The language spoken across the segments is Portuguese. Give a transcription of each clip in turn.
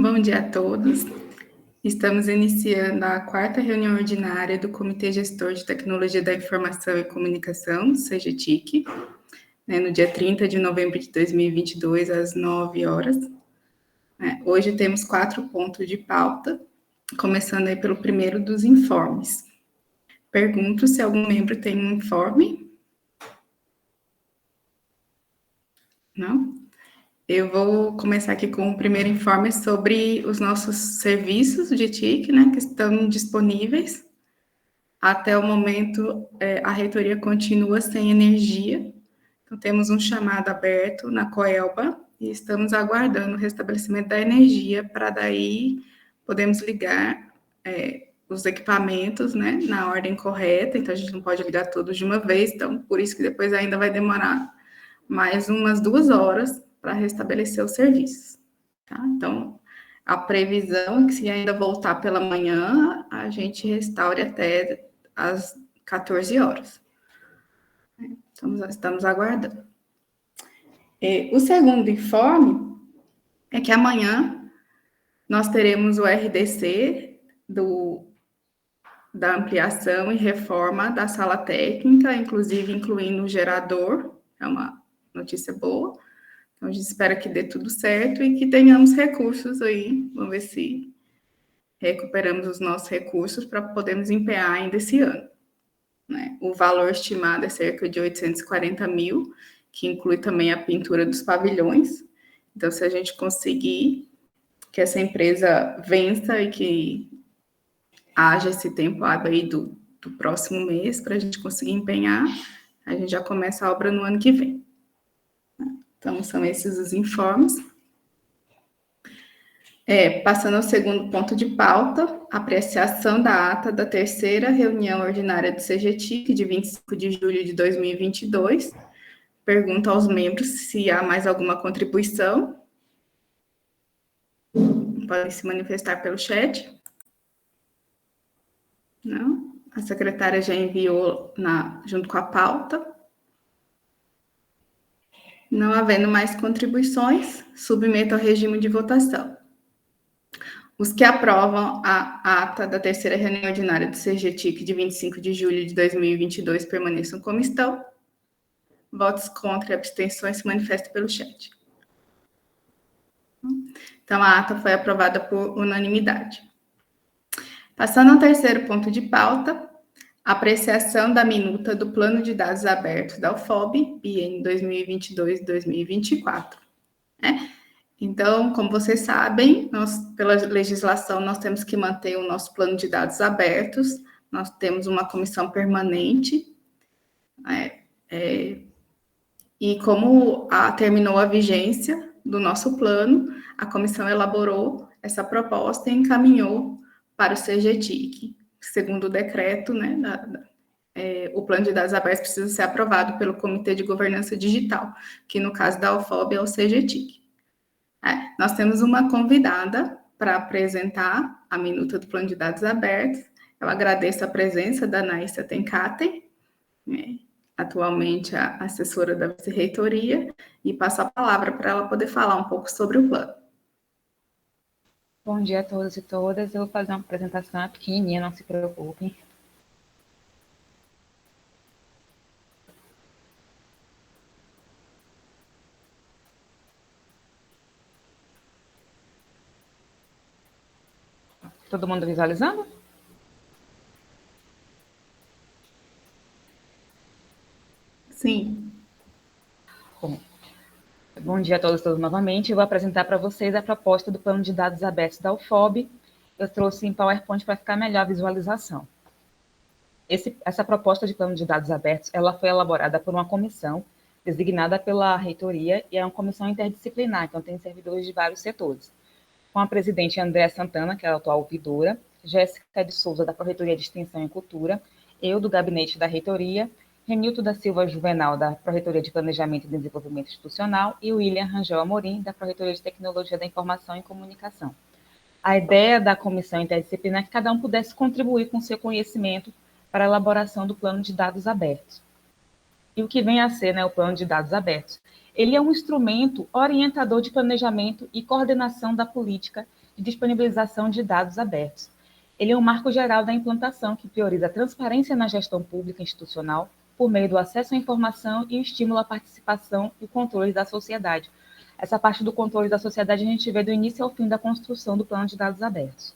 Bom dia a todos. Estamos iniciando a quarta reunião ordinária do Comitê Gestor de Tecnologia da Informação e Comunicação, CGTIC, no dia 30 de novembro de 2022, às 9 horas. Hoje temos 4 pontos de pauta, começando aí pelo primeiro dos informes. Pergunto se algum membro tem um informe. Não? Eu vou começar aqui com o primeiro informe sobre os nossos serviços de TIC, que estão disponíveis. Até o momento, a reitoria continua sem energia. Então, temos um chamado aberto na Coelba e estamos aguardando o restabelecimento da energia para daí podemos ligar os equipamentos, na ordem correta. Então, a gente não pode ligar todos de uma vez. Então, por isso que depois ainda vai demorar mais umas 2 horas para restabelecer os serviços, tá? Então, a previsão é que se ainda voltar pela manhã, a gente restaure até às 14 horas. Estamos aguardando. O segundo informe é que amanhã nós teremos o RDC da ampliação e reforma da sala técnica, inclusive incluindo o gerador, é uma notícia boa. Então, a gente espera que dê tudo certo e que tenhamos recursos aí. Vamos ver se recuperamos os nossos recursos para podermos empenhar ainda esse ano. O valor estimado é cerca de 840 mil, que inclui também a pintura dos pavilhões. Então, se a gente conseguir que essa empresa vença e que haja esse tempo hábil aí do próximo mês para a gente conseguir empenhar, a gente já começa a obra no ano que vem. Então, são esses os informes. Passando ao segundo ponto de pauta, apreciação da ata da terceira reunião ordinária do CGTIC, de 25 de julho de 2022. Pergunto aos membros se há mais alguma contribuição. Podem se manifestar pelo chat. Não? A secretária já enviou junto com a pauta. Não havendo mais contribuições, submeto ao regime de votação. Os que aprovam a ata da terceira reunião ordinária do CGTIC de 25 de julho de 2022 permaneçam como estão. Votos contra e abstenções se manifestam pelo chat. Então, a ata foi aprovada por unanimidade. Passando ao terceiro ponto de pauta, apreciação da minuta do Plano de Dados Abertos da UFOB, biênio 2022-2024. Então, como vocês sabem, pela legislação, nós temos que manter o nosso plano de dados abertos, nós temos uma comissão permanente, e como terminou a vigência do nosso plano, a comissão elaborou essa proposta e encaminhou para o CGTIC. Segundo o decreto, o plano de dados abertos precisa ser aprovado pelo Comitê de Governança Digital, que no caso da UFOB é o CGTIC. Nós temos uma convidada para apresentar a minuta do plano de dados abertos. Eu agradeço a presença da Anaísa Tenkaten, atualmente a assessora da vice-reitoria, e passo a palavra para ela poder falar um pouco sobre o plano. Bom dia a todos e todas. Eu vou fazer uma apresentação pequenininha, não se preocupem. Todo mundo visualizando? Sim. Bom dia a todos novamente. Eu vou apresentar para vocês a proposta do Plano de Dados Abertos da UFOB. Eu trouxe em PowerPoint para ficar melhor a visualização. Essa proposta de Plano de Dados Abertos, ela foi elaborada por uma comissão designada pela reitoria e é uma comissão interdisciplinar, então tem servidores de vários setores. Com a presidente Andréa Santana, que é a atual ouvidora, Jéssica de Souza, da Pró-Reitoria de Extensão e Cultura, eu, do Gabinete da Reitoria, Renilton da Silva Juvenal, da Pró-Reitoria de Planejamento e Desenvolvimento Institucional, e William Rangel Amorim, da Pró-Reitoria de Tecnologia da Informação e Comunicação. A ideia da comissão interdisciplinar é que cada um pudesse contribuir com seu conhecimento para a elaboração do plano de dados abertos. E o que vem a ser, o plano de dados abertos? Ele é um instrumento orientador de planejamento e coordenação da política de disponibilização de dados abertos. Ele é um marco geral da implantação que prioriza a transparência na gestão pública institucional por meio do acesso à informação e o estímulo à participação e controle da sociedade. Essa parte do controle da sociedade a gente vê do início ao fim da construção do plano de dados abertos.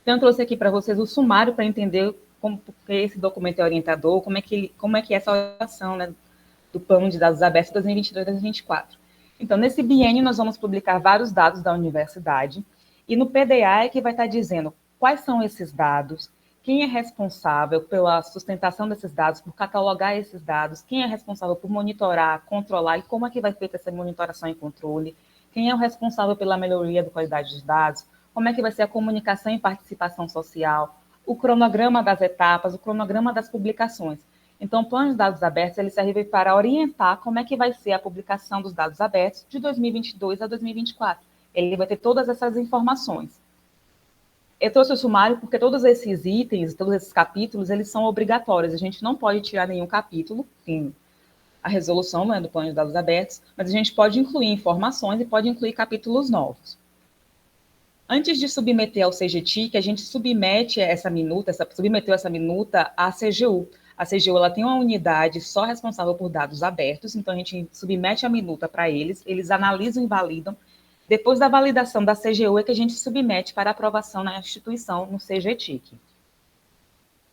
Então, eu trouxe aqui para vocês o sumário para entender como porque esse documento é orientador, como é que é essa orientação, né, do plano de dados abertos 2022-2024. Então, nesse biênio, nós vamos publicar vários dados da universidade, e no PDA é que vai estar dizendo quais são esses dados, quem é responsável pela sustentação desses dados, por catalogar esses dados, quem é responsável por monitorar, controlar, e como é que vai ser feita essa monitoração e controle, quem é o responsável pela melhoria da qualidade dos dados, como é que vai ser a comunicação e participação social, o cronograma das etapas, o cronograma das publicações. Então, o plano de dados abertos ele serve para orientar como é que vai ser a publicação dos dados abertos de 2022 a 2024. Ele vai ter todas essas informações. Eu trouxe o sumário porque todos esses itens, todos esses capítulos, eles são obrigatórios. A gente não pode tirar nenhum capítulo, tem a resolução, né, do plano de dados abertos, mas a gente pode incluir informações e pode incluir capítulos novos. Antes de submeter ao CGTIC, a gente submeteu essa minuta à CGU. A CGU ela tem uma unidade só responsável por dados abertos, então a gente submete a minuta para eles analisam e validam. Depois da validação da CGU é que a gente submete para aprovação na instituição, no CGTIC.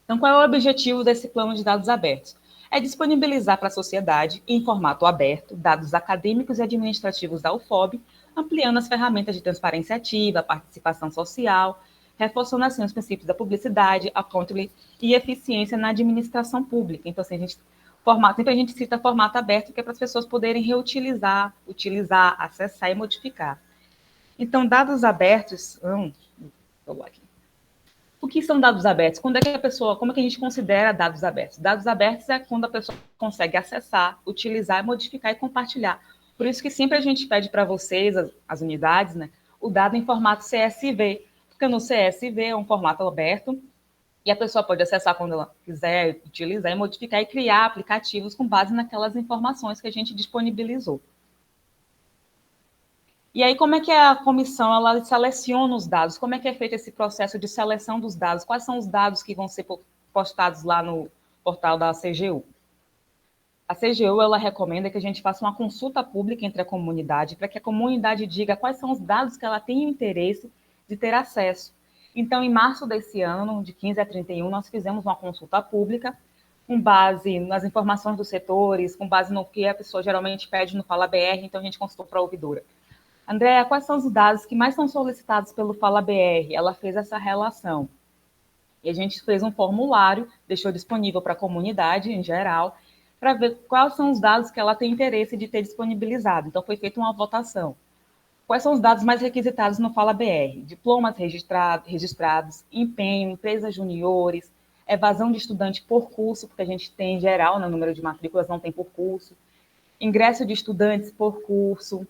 Então, qual é o objetivo desse plano de dados abertos? É disponibilizar para a sociedade, em formato aberto, dados acadêmicos e administrativos da UFOB, ampliando as ferramentas de transparência ativa, participação social, reforçando assim os princípios da publicidade, accountability e eficiência na administração pública. Então, assim, sempre a gente cita formato aberto, que é para as pessoas poderem reutilizar, utilizar, acessar e modificar. Então, dados abertos o que são dados abertos? Como é que a gente considera dados abertos? Dados abertos é quando a pessoa consegue acessar, utilizar, modificar e compartilhar. Por isso que sempre a gente pede para vocês, as unidades, né, o dado em formato CSV, porque no CSV é um formato aberto e a pessoa pode acessar quando ela quiser, utilizar e modificar e criar aplicativos com base naquelas informações que a gente disponibilizou. E aí, como é que a comissão ela seleciona os dados? Como é que é feito esse processo de seleção dos dados? Quais são os dados que vão ser postados lá no portal da CGU? A CGU ela recomenda que a gente faça uma consulta pública entre a comunidade para que a comunidade diga quais são os dados que ela tem interesse de ter acesso. Então, em março desse ano, de 15 a 31, nós fizemos uma consulta pública com base nas informações dos setores, com base no que a pessoa geralmente pede no Fala BR, então a gente consultou para a ouvidora. Andréa, quais são os dados que mais são solicitados pelo Fala BR? Ela fez essa relação. E a gente fez um formulário, deixou disponível para a comunidade em geral, para ver quais são os dados que ela tem interesse de ter disponibilizado. Então, foi feita uma votação. Quais são os dados mais requisitados no Fala BR? Diplomas registrados, empenho, empresas juniores, evasão de estudante por curso, porque a gente tem em geral, no número de matrículas, não tem por curso, ingresso de estudantes por curso,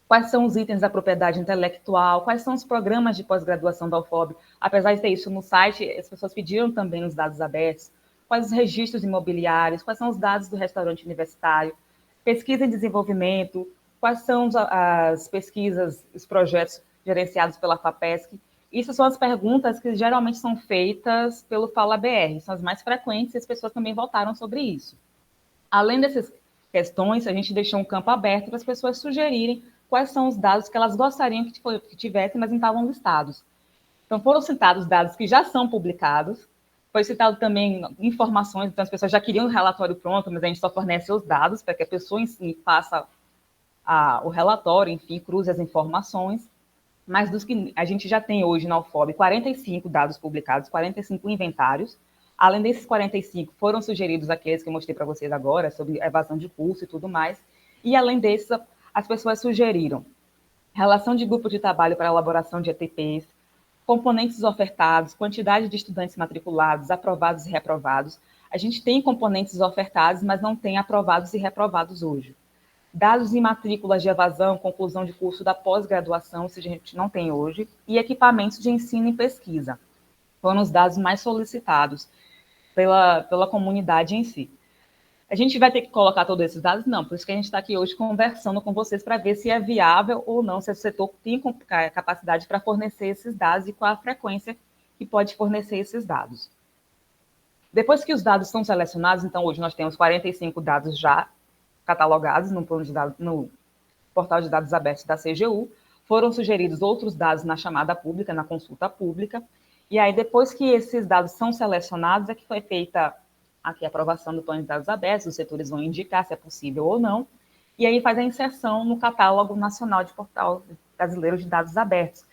quais são os itens da propriedade intelectual, quais são os programas de pós-graduação da UFOB. Apesar de ter isso no site, as pessoas pediram também os dados abertos, quais os registros imobiliários, quais são os dados do restaurante universitário, pesquisa e desenvolvimento, quais são as pesquisas, os projetos gerenciados pela FAPESC. Isso são as perguntas que geralmente são feitas pelo Fala BR, são as mais frequentes e as pessoas também votaram sobre isso. Além dessas questões, a gente deixou um campo aberto para as pessoas sugerirem quais são os dados que elas gostariam que tivessem, mas não estavam listados. Então, foram citados dados que já são publicados, foi citado também informações, então as pessoas já queriam o relatório pronto, mas a gente só fornece os dados para que a pessoa em si faça o relatório, enfim, cruze as informações, mas dos que a gente já tem hoje na UFOB, 45 dados publicados, 45 inventários. Além desses 45, foram sugeridos aqueles que eu mostrei para vocês agora, sobre evasão de curso e tudo mais, e além desses, as pessoas sugeriram relação de grupo de trabalho para elaboração de ETPs, componentes ofertados, quantidade de estudantes matriculados, aprovados e reprovados. A gente tem componentes ofertados, mas não tem aprovados e reprovados hoje. Dados e matrículas de evasão, conclusão de curso da pós-graduação, isso a gente não tem hoje, e equipamentos de ensino e pesquisa. Foram os dados mais solicitados pela comunidade em si. A gente vai ter que colocar todos esses dados? Não, por isso que a gente está aqui hoje conversando com vocês para ver se é viável ou não, se o setor tem capacidade para fornecer esses dados e qual a frequência que pode fornecer esses dados. Depois que os dados são selecionados, então hoje nós temos 45 dados já catalogados no plano de dados, no portal de dados abertos da CGU, foram sugeridos outros dados na chamada pública, na consulta pública, e aí depois que esses dados são selecionados é que foi feita aqui a aprovação do plano de dados abertos, os setores vão indicar se é possível ou não, e aí faz a inserção no catálogo nacional de portal brasileiro de dados abertos.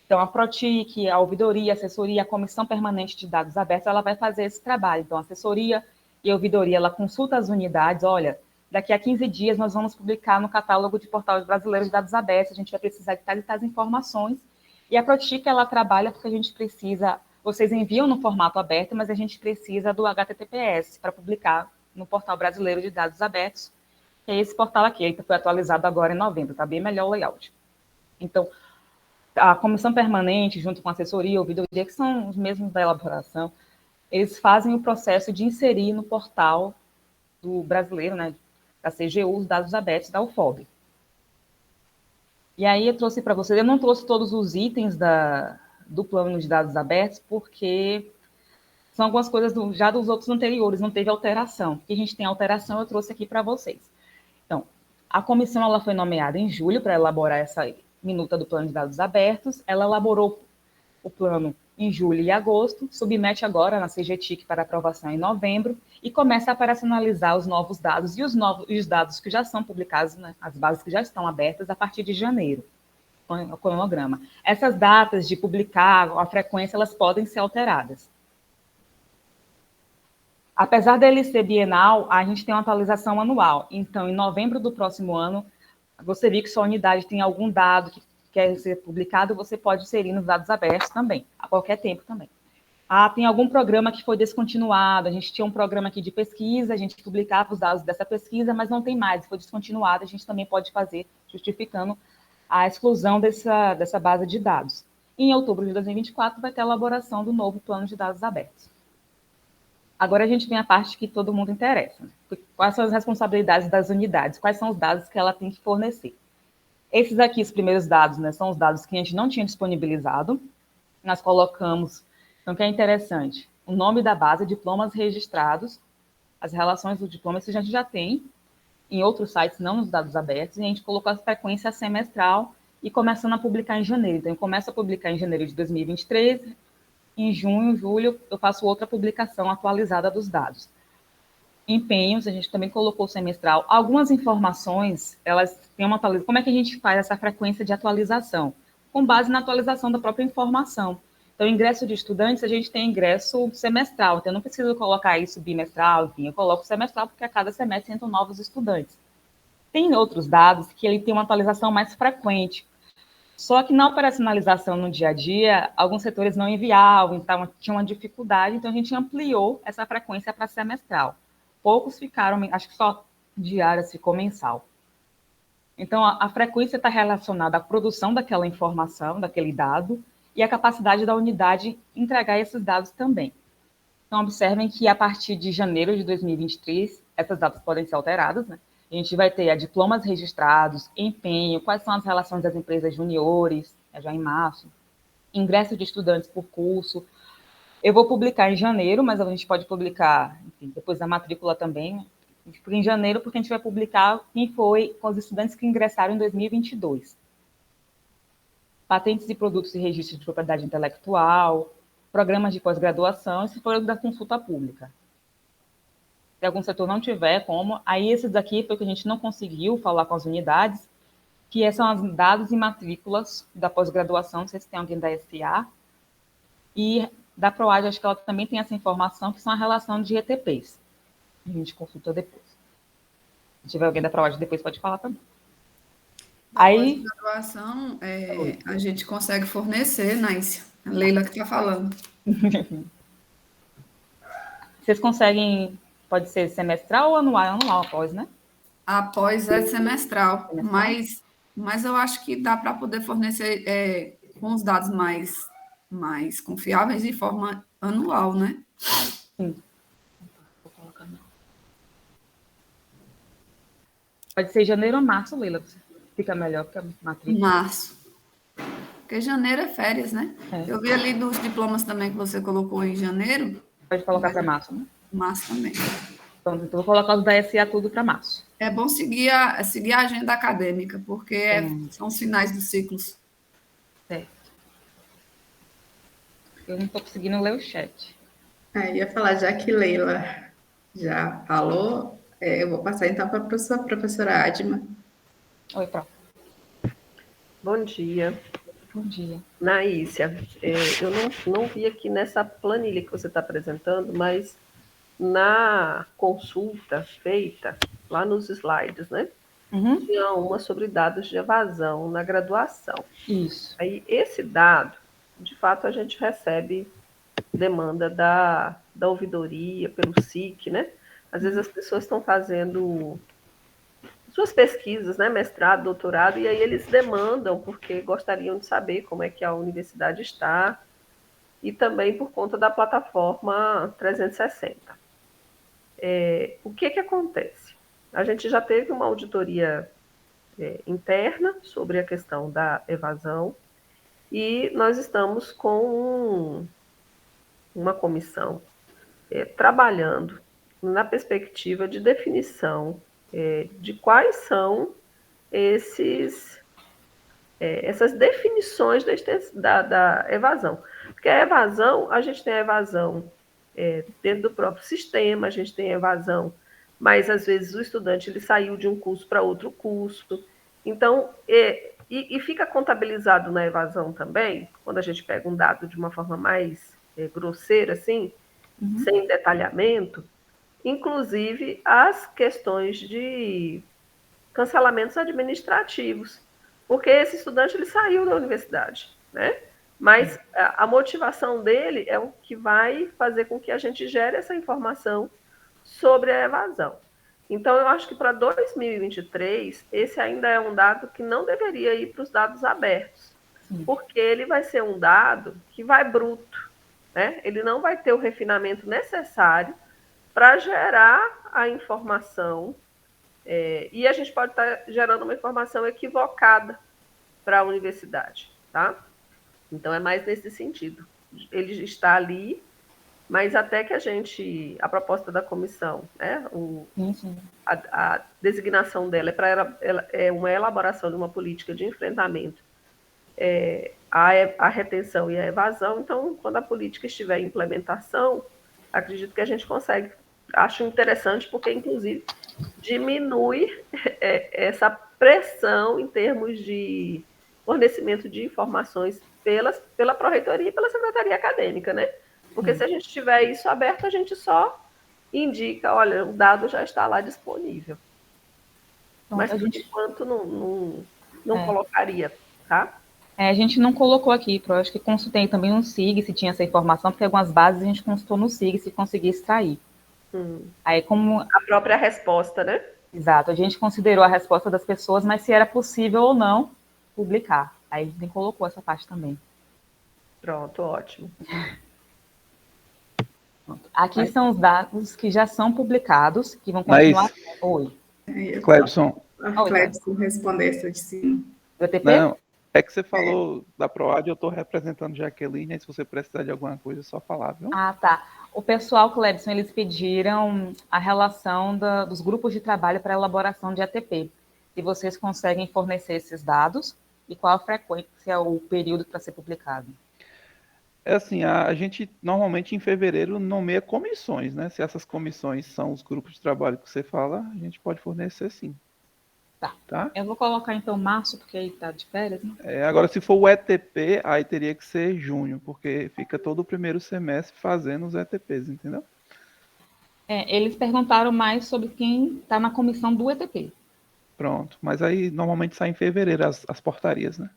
Então, a Protic, a ouvidoria, a assessoria, a comissão permanente de dados abertos, ela vai fazer esse trabalho. Então, a assessoria e a ouvidoria, ela consulta as unidades, olha, daqui a 15 dias nós vamos publicar no catálogo de portal brasileiro de dados abertos, a gente vai precisar de tais e tais informações, e a Protic, ela trabalha porque a gente precisa, vocês enviam no formato aberto, mas a gente precisa do HTTPS para publicar no portal brasileiro de dados abertos, que é esse portal aqui, ele foi atualizado agora em novembro, está bem melhor o layout. Então, a comissão permanente, junto com a assessoria, ouvidoria, que são os mesmos da elaboração, eles fazem o processo de inserir no portal do brasileiro, né, da CGU, os dados abertos da UFOB. E aí eu trouxe para vocês, eu não trouxe todos os itens do plano de dados abertos, porque são algumas coisas já dos outros anteriores, não teve alteração. Porque a gente tem alteração, eu trouxe aqui para vocês. Então, a comissão ela foi nomeada em julho para elaborar essa minuta do plano de dados abertos, ela elaborou o plano em julho e agosto, submete agora na CGTIC para aprovação em novembro e começa a operacionalizar os novos dados e os dados que já são publicados, né, as bases que já estão abertas a partir de janeiro, com o cronograma. Essas datas de publicar, a frequência, elas podem ser alteradas. Apesar dele ser bienal, a gente tem uma atualização anual. Então, em novembro do próximo ano, você viu que sua unidade tem algum dado que quer ser publicado, você pode inserir nos dados abertos também, a qualquer tempo também. Tem algum programa que foi descontinuado, a gente tinha um programa aqui de pesquisa, a gente publicava os dados dessa pesquisa, mas não tem mais, foi descontinuado, a gente também pode fazer, justificando a exclusão dessa base de dados. Em outubro de 2024, vai ter a elaboração do novo plano de dados abertos. Agora a gente vem a parte que todo mundo interessa. Quais são as responsabilidades das unidades? Quais são os dados que ela tem que fornecer? Esses aqui, os primeiros dados, né, são os dados que a gente não tinha disponibilizado. Nós colocamos, então, o que é interessante, o nome da base, diplomas registrados, as relações do diploma, isso a gente já tem em outros sites, não nos dados abertos, e a gente colocou a frequência semestral e começando a publicar em janeiro. Então, eu começo a publicar em janeiro de 2023, em junho, julho, eu faço outra publicação atualizada dos dados. Empenhos, a gente também colocou semestral. Algumas informações, elas têm uma atualização. Como é que a gente faz essa frequência de atualização? Com base na atualização da própria informação. Então, ingresso de estudantes, a gente tem ingresso semestral. Então, eu não preciso colocar isso bimestral, enfim, eu coloco semestral porque a cada semestre entram novos estudantes. Tem outros dados que ele tem uma atualização mais frequente. Só que na operacionalização no dia a dia, alguns setores não enviavam, então tinha uma dificuldade, então a gente ampliou essa frequência para semestral. Poucos ficaram, acho que só diárias ficou mensal. Então, a frequência está relacionada à produção daquela informação, daquele dado, e a capacidade da unidade entregar esses dados também. Então, observem que a partir de janeiro de 2023, essas datas podem ser alteradas, né? A gente vai ter diplomas registrados, empenho, quais são as relações das empresas juniores, já em março, ingresso de estudantes por curso. Eu vou publicar em janeiro, mas a gente pode publicar, enfim, depois da matrícula também, em janeiro, porque a gente vai publicar quem foi com os estudantes que ingressaram em 2022. Patentes de produtos e registros de propriedade intelectual, programas de pós-graduação, e se for da consulta pública. Se algum setor não tiver como, aí esses daqui foi que a gente não conseguiu falar com as unidades, que são os dados e matrículas da pós-graduação, não sei se tem alguém da SA, e da PROAD, acho que ela também tem essa informação, que são a relação de ETPs. A gente consulta depois. Se tiver alguém da PROAD depois, pode falar também. Da aí, pós-graduação, a gente consegue fornecer, Náicia. A Leila que está falando. Vocês conseguem, pode ser semestral ou anual? Anual após, né? Após é semestral. Mas eu acho que dá para poder fornecer com os dados mais confiáveis de forma anual, né? Sim. Pode ser janeiro ou março, Leila. Fica melhor que a matrícula. Março. Porque janeiro é férias, né? É. Eu vi ali dos diplomas também que você colocou em janeiro. Pode colocar para março, né? Março também. Então, vou colocar os da SA tudo para março. É bom seguir a agenda acadêmica, porque são os finais dos ciclos. Certo. Eu não estou conseguindo ler o chat. Ia falar, já que Leila já falou, eu vou passar então para a professora Adma. Oi, Pró. Bom dia. Bom dia. Naícia, eu não vi aqui nessa planilha que você está apresentando, mas na consulta feita, lá nos slides, né? Uhum. Tinha uma sobre dados de evasão na graduação. Isso. Aí, esse dado, de fato, a gente recebe demanda da ouvidoria, pelo SIC, né? Às vezes as pessoas estão fazendo suas pesquisas, né, mestrado, doutorado, e aí eles demandam porque gostariam de saber como é que a universidade está, e também por conta da plataforma 360. O que acontece? A gente já teve uma auditoria interna sobre a questão da evasão, e nós estamos com uma comissão trabalhando na perspectiva de definição de quais são essas definições da evasão. Porque a evasão, a gente tem a evasão dentro do próprio sistema, a gente tem a evasão, mas às vezes o estudante ele saiu de um curso para outro curso. Então, e fica contabilizado na evasão também, quando a gente pega um dado de uma forma mais grosseira, assim, sem detalhamento, inclusive as questões de cancelamentos administrativos, porque esse estudante ele saiu da universidade, né? Mas a motivação dele é o que vai fazer com que a gente gere essa informação sobre a evasão. Então, eu acho que para 2023, esse ainda é um dado que não deveria ir para os dados abertos, porque ele vai ser um dado que vai bruto, né? Ele não vai ter o refinamento necessário para gerar a informação, e a gente pode estar gerando uma informação equivocada para a universidade, tá? Então, é mais nesse sentido. Ele está ali, mas até que a proposta da comissão, né, a designação dela é uma elaboração de uma política de enfrentamento à retenção e à evasão. Então, quando a política estiver em implementação, acredito que a gente consegue. Acho interessante porque, inclusive, diminui essa pressão em termos de fornecimento de informações pela Pró-Reitoria e pela Secretaria Acadêmica, né? Porque se a gente tiver isso aberto, a gente só indica, olha, o dado já está lá disponível. Então, mas, por enquanto, não colocaria, tá? A gente não colocou aqui, eu acho que consultei também no SIG se tinha essa informação, porque algumas bases a gente consultou no SIG se conseguia extrair. Aí, como a própria resposta, né? Exato, a gente considerou a resposta das pessoas, mas se era possível ou não publicar. Aí a gente nem colocou essa parte também. Pronto, ótimo. Aqui são os dados que já são publicados, que vão continuar. Oi. Clebson. Clebson responder essa de cima. Não, é que você falou da PROAD, eu estou representando Jaqueline, e se você precisar de alguma coisa, é só falar, viu? Ah, tá. O pessoal, Clebson, eles pediram a relação dos grupos de trabalho para elaboração de ATP. Se vocês conseguem fornecer esses dados e qual a frequência ou o período para ser publicado. É assim, a gente normalmente em fevereiro nomeia comissões, né? Se essas comissões são os grupos de trabalho que você fala, a gente pode fornecer sim. Tá? Eu vou colocar então março, porque aí tá de férias, né? Agora, se for o ETP, aí teria que ser junho, porque fica todo o primeiro semestre fazendo os ETPs, entendeu? Eles perguntaram mais sobre quem está na comissão do ETP. Pronto, mas aí normalmente sai em fevereiro as portarias, né?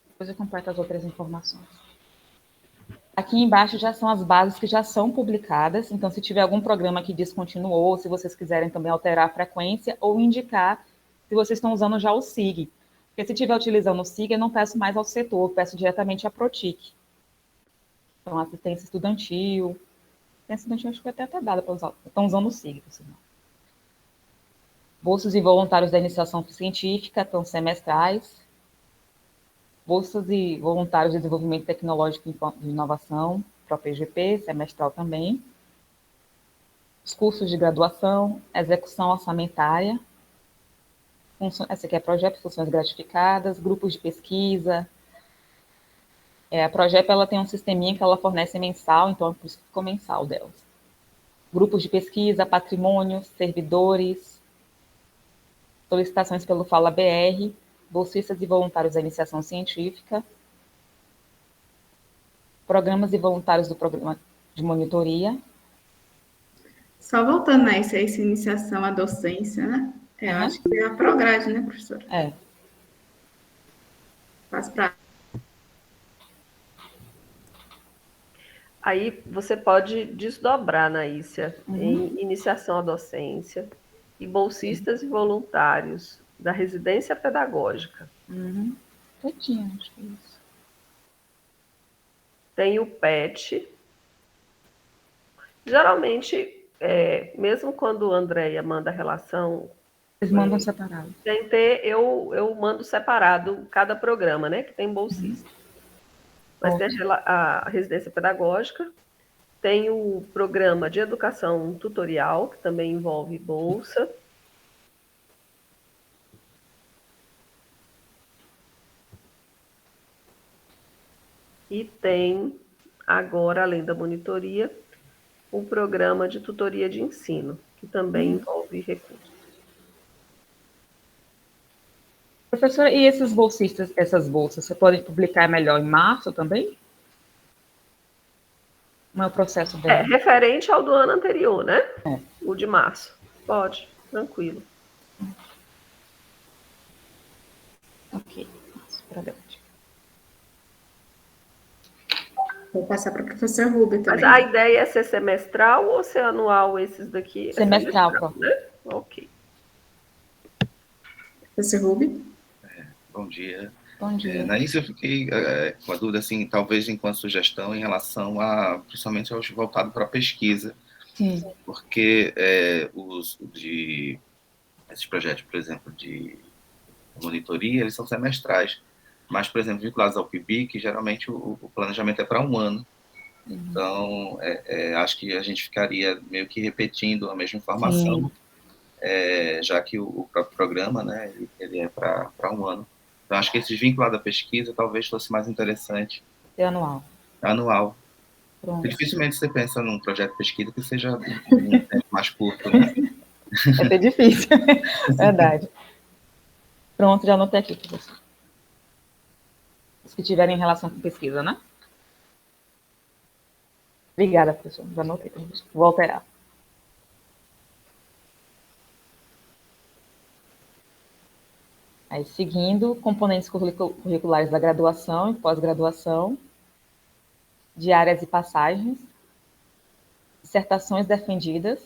Depois eu completo as outras informações. Aqui embaixo já são as bases que já são publicadas, então se tiver algum programa que descontinuou, se vocês quiserem também alterar a frequência ou indicar se vocês estão usando já o SIG. Porque se estiver utilizando o SIG, eu não peço mais ao setor, eu peço diretamente à Protic. Então, assistência estudantil, Essa eu acho que foi até dada para usar. Estão usando o SIG, por sinal. Bolsas e voluntários da iniciação científica estão semestrais. Bolsas e voluntários de desenvolvimento tecnológico e de inovação, próprio PGP, semestral também. Os cursos de graduação, execução orçamentária. Essa aqui é projeto, funções gratificadas, grupos de pesquisa. A Projeto ela tem um sisteminha que ela fornece mensal, então por isso que ficou mensal delas. Grupos de pesquisa, patrimônios, servidores, solicitações pelo Fala BR, bolsistas e voluntários da iniciação científica, programas e voluntários do programa de monitoria. Só voltando a essa iniciação à docência, né? Eu acho que é a Prograde, né, professora? Faz para. Aí você pode desdobrar, Naícia, em iniciação à docência e bolsistas e voluntários da residência pedagógica. Certinho, acho que é isso. Tem o PET. Geralmente, mesmo quando a Andréia manda a relação... Eles mandam separado. Eu mando separado cada programa, né? Que tem bolsista. Mas tem a residência pedagógica, tem o programa de educação tutorial, que também envolve bolsa. E tem, agora, além da monitoria, o programa de tutoria de ensino, que também envolve recursos. Professora, e esses bolsistas, essas bolsas, você pode publicar melhor em março também? Não é o processo dela? Referente ao do ano anterior, né? O de março. Pode, tranquilo. Ok, março para dentro. Vou passar para a professora Rubia também. Mas a ideia é ser semestral ou ser anual esses daqui? Semestral, né? Ok. Professor Rubia. Bom dia. Bom dia. Naís, eu fiquei com a dúvida, assim, talvez enquanto sugestão em relação a, principalmente aos voltados para a pesquisa. Sim. Porque esses projetos, por exemplo, de monitoria, eles são semestrais. Mas, por exemplo, vinculados ao PIBIC, geralmente o planejamento é para um ano. Então, acho que a gente ficaria meio que repetindo a mesma informação, já que o próprio programa, né, ele é para um ano. Então, acho que esse vinculado à pesquisa talvez fosse mais interessante. É anual. Anual. Pronto. Dificilmente você pensa num projeto de pesquisa que seja um tempo mais curto, né? É até difícil. Verdade. Pronto, já anotei aqui para você. Os que tiverem relação com pesquisa, né? Obrigada, professor. Já anotei. Vou alterar. Aí, seguindo, componentes curriculares da graduação e pós-graduação, diárias e passagens, dissertações defendidas,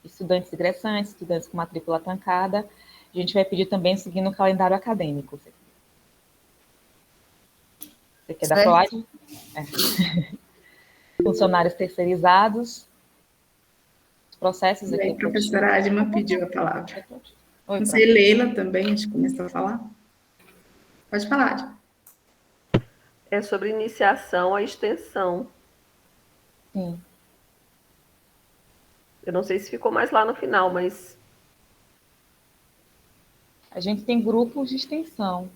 estudantes ingressantes, estudantes com matrícula trancada. A gente vai pedir também seguindo o calendário acadêmico. Você quer da PROAD? Funcionários terceirizados, os processos aqui. A professora Adma pediu a palavra. Oi, não sei, Leila também, a gente começou a falar. Pode falar, Adma. É sobre iniciação à extensão. Sim. Eu não sei se ficou mais lá no final, mas... A gente tem grupos de extensão,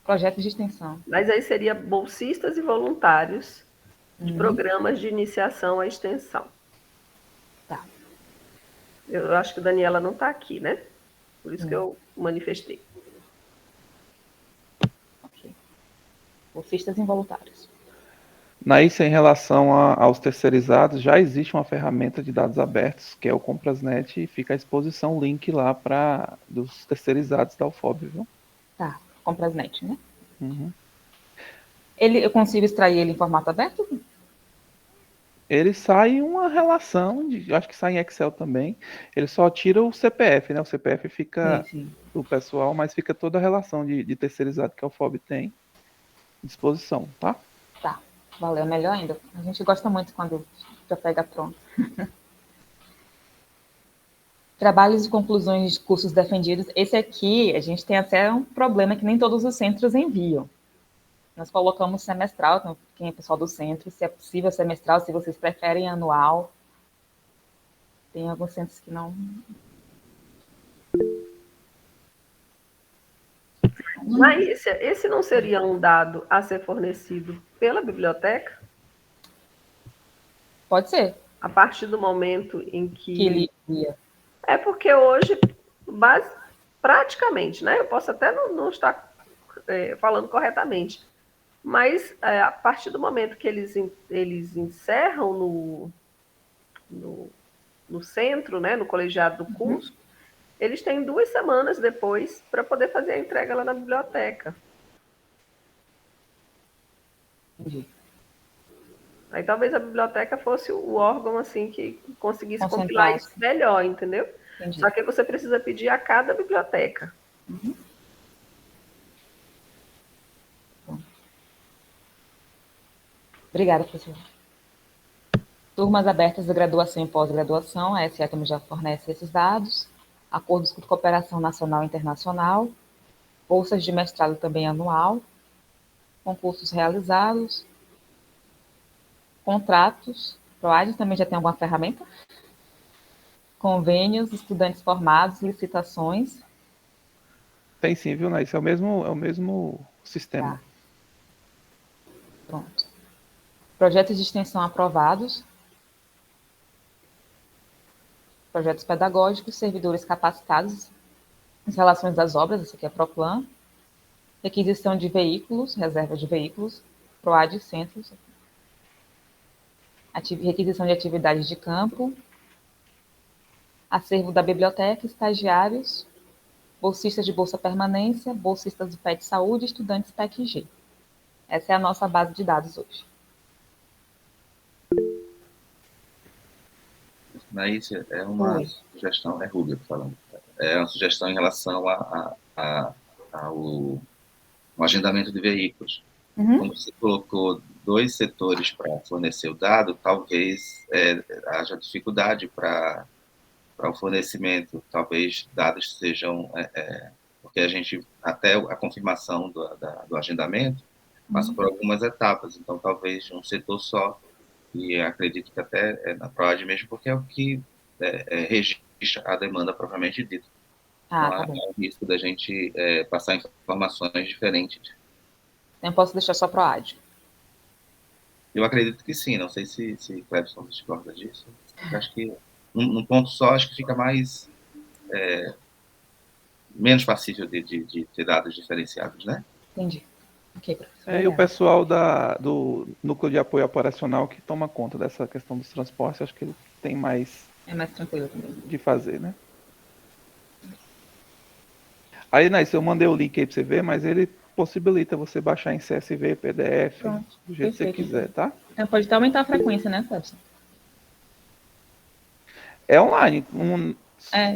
projetos de extensão. Mas aí seria bolsistas e voluntários de programas de iniciação à extensão. Tá. Eu acho que a Daniela não está aqui, né? Por isso que eu manifestei. Ok. Bolsistas e voluntários. Naís, em relação aos terceirizados, já existe uma ferramenta de dados abertos, que é o Comprasnet, e fica à disposição o link lá dos terceirizados da UFOB, viu? Tá, Comprasnet, né? Uhum. Eu consigo extrair ele em formato aberto? Ele sai uma relação, acho que sai em Excel também, ele só tira o CPF, né? O CPF fica do pessoal, mas fica toda a relação de terceirizado que a UFOB tem à disposição, tá? Tá, valeu, melhor ainda. A gente gosta muito quando Já pega pronto. Trabalhos e conclusões de cursos defendidos. Esse aqui, a gente tem até um problema que nem todos os centros enviam. Nós colocamos semestral, então, quem é pessoal do centro, se é possível semestral, se vocês preferem anual. Tem alguns centros que não... Mas esse não seria um dado a ser fornecido pela biblioteca? Pode ser. A partir do momento em que ele ia. É porque hoje, praticamente, né? Eu posso até não estar falando corretamente, mas a partir do momento que eles encerram no centro, né, no colegiado do curso, eles têm 2 semanas depois para poder fazer a entrega lá na biblioteca. Entendi. Aí talvez a biblioteca fosse o órgão assim que conseguisse Concentrar, compilar isso melhor, entendeu? Entendi. Só que você precisa pedir a cada biblioteca. Obrigada, professora. Turmas abertas de graduação e pós-graduação, a SEACAM já fornece esses dados. Acordos de cooperação nacional e internacional. Bolsas de mestrado também anual. Concursos realizados. Contratos. PROAD também já tem alguma ferramenta? Convênios, estudantes formados, licitações. Tem sim, viu, Naís? É o mesmo sistema. Tá. Pronto. Projetos de extensão aprovados. Projetos pedagógicos, servidores capacitados, instalações das obras, esse aqui é PROPLAN. Requisição de veículos, reserva de veículos, PROAD centros. Requisição de atividades de campo. Acervo da biblioteca, estagiários, bolsistas de bolsa permanência, bolsistas do PET Saúde, estudantes PEC-G. Essa é a nossa base de dados hoje. Naís, é uma sugestão, é Rubio falando, é uma sugestão em relação ao agendamento de veículos. Como você colocou 2 setores para fornecer o dado, talvez haja dificuldade para o fornecimento, talvez dados sejam, porque a gente, até a confirmação do agendamento, passa por algumas etapas, então talvez um setor só, e acredito que até na PROAD mesmo, porque é o que registra a demanda propriamente dita. Então, Tá há o risco da gente passar informações diferentes. Então, eu posso deixar só PROAD? Eu acredito que sim, não sei se Clebson discorda disso. Eu acho que num ponto só, acho que fica mais menos passível de ter dados diferenciados, né? Entendi. Ok, professor. E o pessoal do Núcleo de Apoio Operacional que toma conta dessa questão dos transportes, acho que ele tem mais... É mais tranquilo também. De fazer, né? Aí, Naís, eu mandei o link aí para você ver, mas ele possibilita você baixar em CSV, PDF, Pronto, do jeito que você quiser, tá? Então, pode até aumentar a frequência, né, Clebson? É online.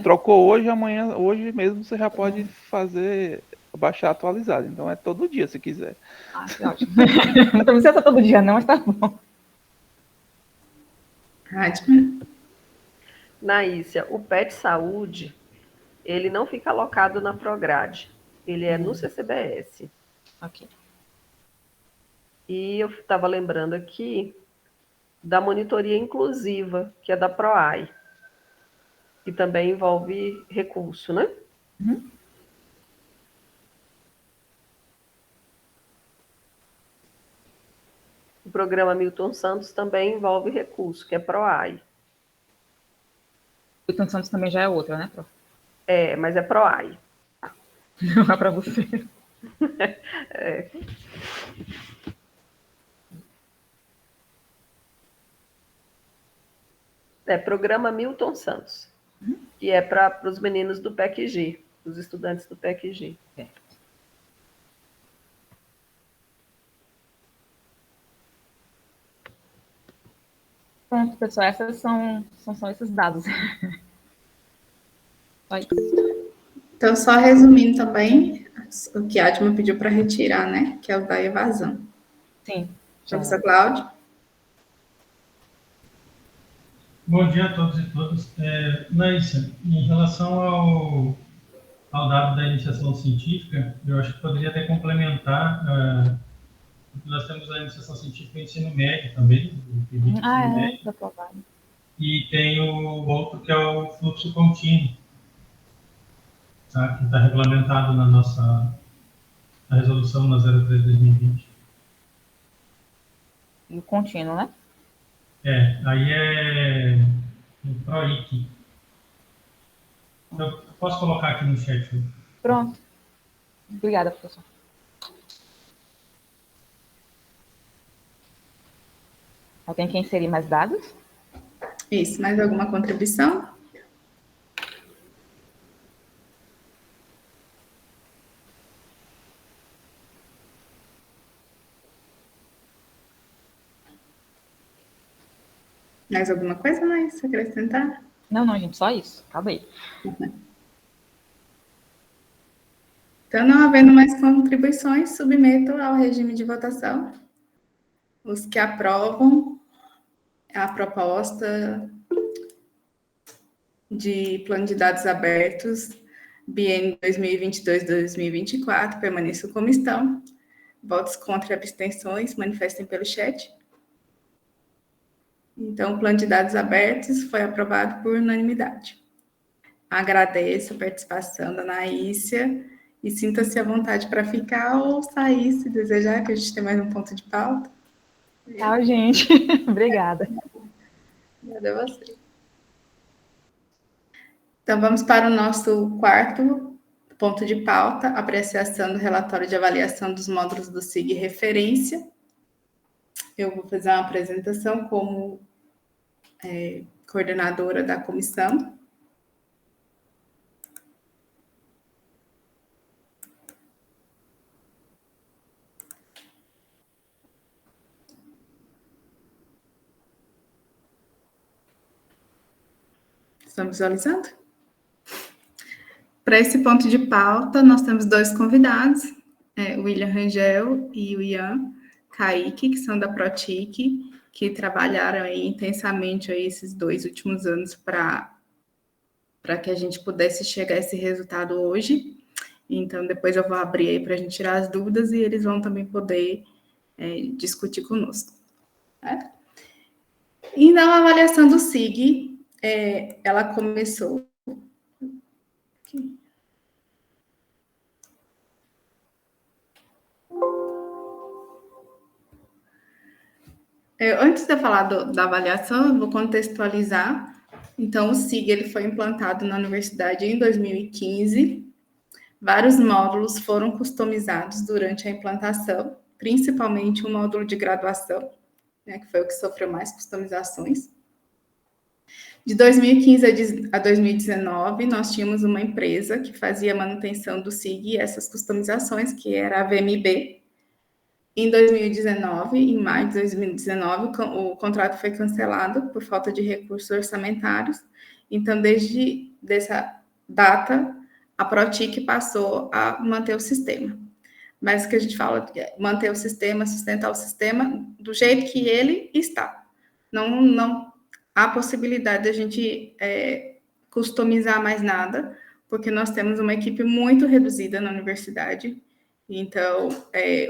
Trocou hoje, amanhã, hoje mesmo você já pode fazer, baixar atualizado. Então é todo dia, se quiser. Que ótimo. Não precisa ser todo dia, não, mas tá bom. Ótimo. Naícia, o PET Saúde, ele não fica alocado na Prograde. Ele é no CCBS. Ok. E eu estava lembrando aqui da monitoria inclusiva, que é da PROAI, que também envolve recurso, né? O programa Milton Santos também envolve recurso, que é PROAI. Milton Santos também já é outra, né, prof? Mas é PROAI. Não é para você. Programa Milton Santos, que é para os meninos do PEC-G, os estudantes do PEC-G. Pronto, pessoal, esses são esses dados. Então, só resumindo também, o que a Adma pediu para retirar, né? Que é o da evasão. Sim. Professor Cláudio? Bom dia a todos e todas. Naíssa, em relação ao dado da iniciação científica, eu acho que poderia até complementar, porque nós temos a iniciação científica em ensino médio também, ensino médio, e tem o outro que é o fluxo contínuo, tá? Que está regulamentado na nossa resolução na 03/2020. E o contínuo, né? Aí é o PROIC. Eu posso colocar aqui no chat? Pronto. Obrigada, professor. Alguém quer inserir mais dados? Isso, mais alguma contribuição? Mais alguma coisa mais acrescentar? Não, gente, só isso. Acaba aí. Então, não havendo mais contribuições, submeto ao regime de votação. Os que aprovam a proposta de plano de dados abertos, biênio 2022-2024, permaneçam como estão. Votos contra e abstenções, manifestem pelo chat. Então, o plano de dados abertos foi aprovado por unanimidade. Agradeço a participação da Naícia e sinta-se à vontade para ficar ou sair, se desejar, que a gente tem mais um ponto de pauta. Tchau, gente. Obrigada. Obrigada a você. Então, vamos para o nosso quarto ponto de pauta, apreciação do relatório de avaliação dos módulos do SIG referência. Eu vou fazer uma apresentação como coordenadora da comissão. Estão visualizando? Para esse ponto de pauta, nós temos dois convidados, o William Rangel e o Ian Kaique, que são da Protic, que trabalharam aí intensamente aí esses 2 últimos anos para que a gente pudesse chegar a esse resultado hoje. Então, depois eu vou abrir aí para a gente tirar as dúvidas e eles vão também poder discutir conosco. Certo? E na avaliação do SIG, ela começou... Aqui. Antes de eu falar da avaliação, eu vou contextualizar. Então, o SIG ele foi implantado na universidade em 2015. Vários módulos foram customizados durante a implantação, principalmente o módulo de graduação, né, que foi o que sofreu mais customizações. De 2015 a 2019, nós tínhamos uma empresa que fazia manutenção do SIG e essas customizações, que era a VMB. Em 2019, em maio de 2019, o contrato foi cancelado por falta de recursos orçamentários. Então, desde essa data, a Protic passou a manter o sistema. Mas o que a gente fala é manter o sistema, sustentar o sistema do jeito que ele está. Não há possibilidade de a gente customizar mais nada, porque nós temos uma equipe muito reduzida na universidade. Então,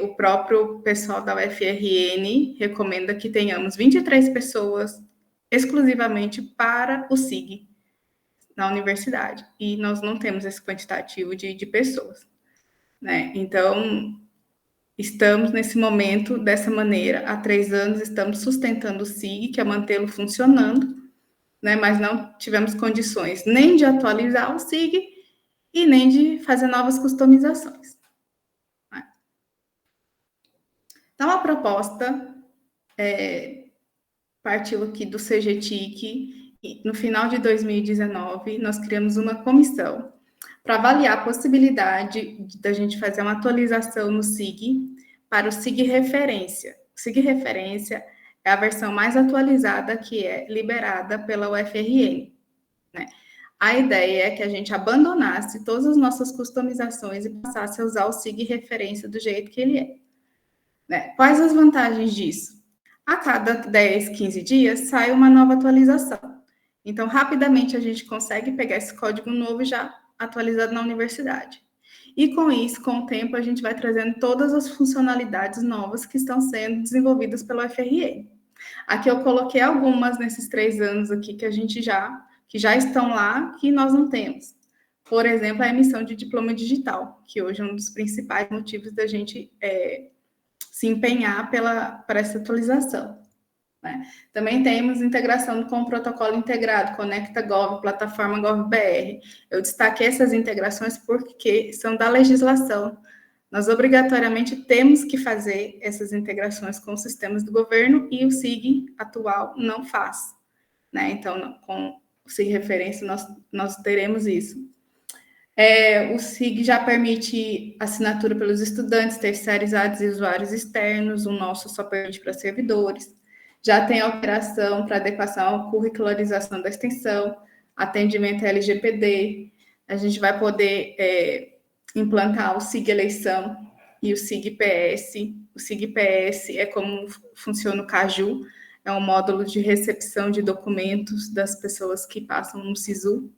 o próprio pessoal da UFRN recomenda que tenhamos 23 pessoas exclusivamente para o SIG na universidade. E nós não temos esse quantitativo de pessoas, né? Então, estamos nesse momento dessa maneira. Há 3 anos estamos sustentando o SIG, que é mantê-lo funcionando, né? Mas não tivemos condições nem de atualizar o SIG e nem de fazer novas customizações. Então, a proposta partiu aqui do CGTIC, e no final de 2019, nós criamos uma comissão para avaliar a possibilidade da gente fazer uma atualização no SIG para o SIG referência. O SIG referência é a versão mais atualizada que é liberada pela UFRN, né? A ideia é que a gente abandonasse todas as nossas customizações e passasse a usar o SIG referência do jeito que ele é. Né? Quais as vantagens disso? A cada 10, 15 dias sai uma nova atualização. Então, rapidamente, a gente consegue pegar esse código novo já atualizado na universidade. E com isso, com o tempo, a gente vai trazendo todas as funcionalidades novas que estão sendo desenvolvidas pelo FRN. Aqui eu coloquei algumas nesses 3 anos aqui que já estão lá, que nós não temos. Por exemplo, a emissão de diploma digital, que hoje é um dos principais motivos da gente se empenhar para essa atualização. Né? Também temos integração com o protocolo integrado, Conecta.gov, plataforma GovBR. Eu destaquei essas integrações porque são da legislação. Nós obrigatoriamente temos que fazer essas integrações com os sistemas do governo e o SIG atual não faz. Né? Então, com o SIG referência, nós teremos isso. O SIG já permite assinatura pelos estudantes terceirizados e usuários externos, o nosso só permite para servidores. Já tem alteração para adequação à curricularização da extensão, atendimento à LGPD. A gente vai poder implantar o SIG eleição e o SIG PS. O SIG PS é como funciona o CAJU, é um módulo de recepção de documentos das pessoas que passam no SISU.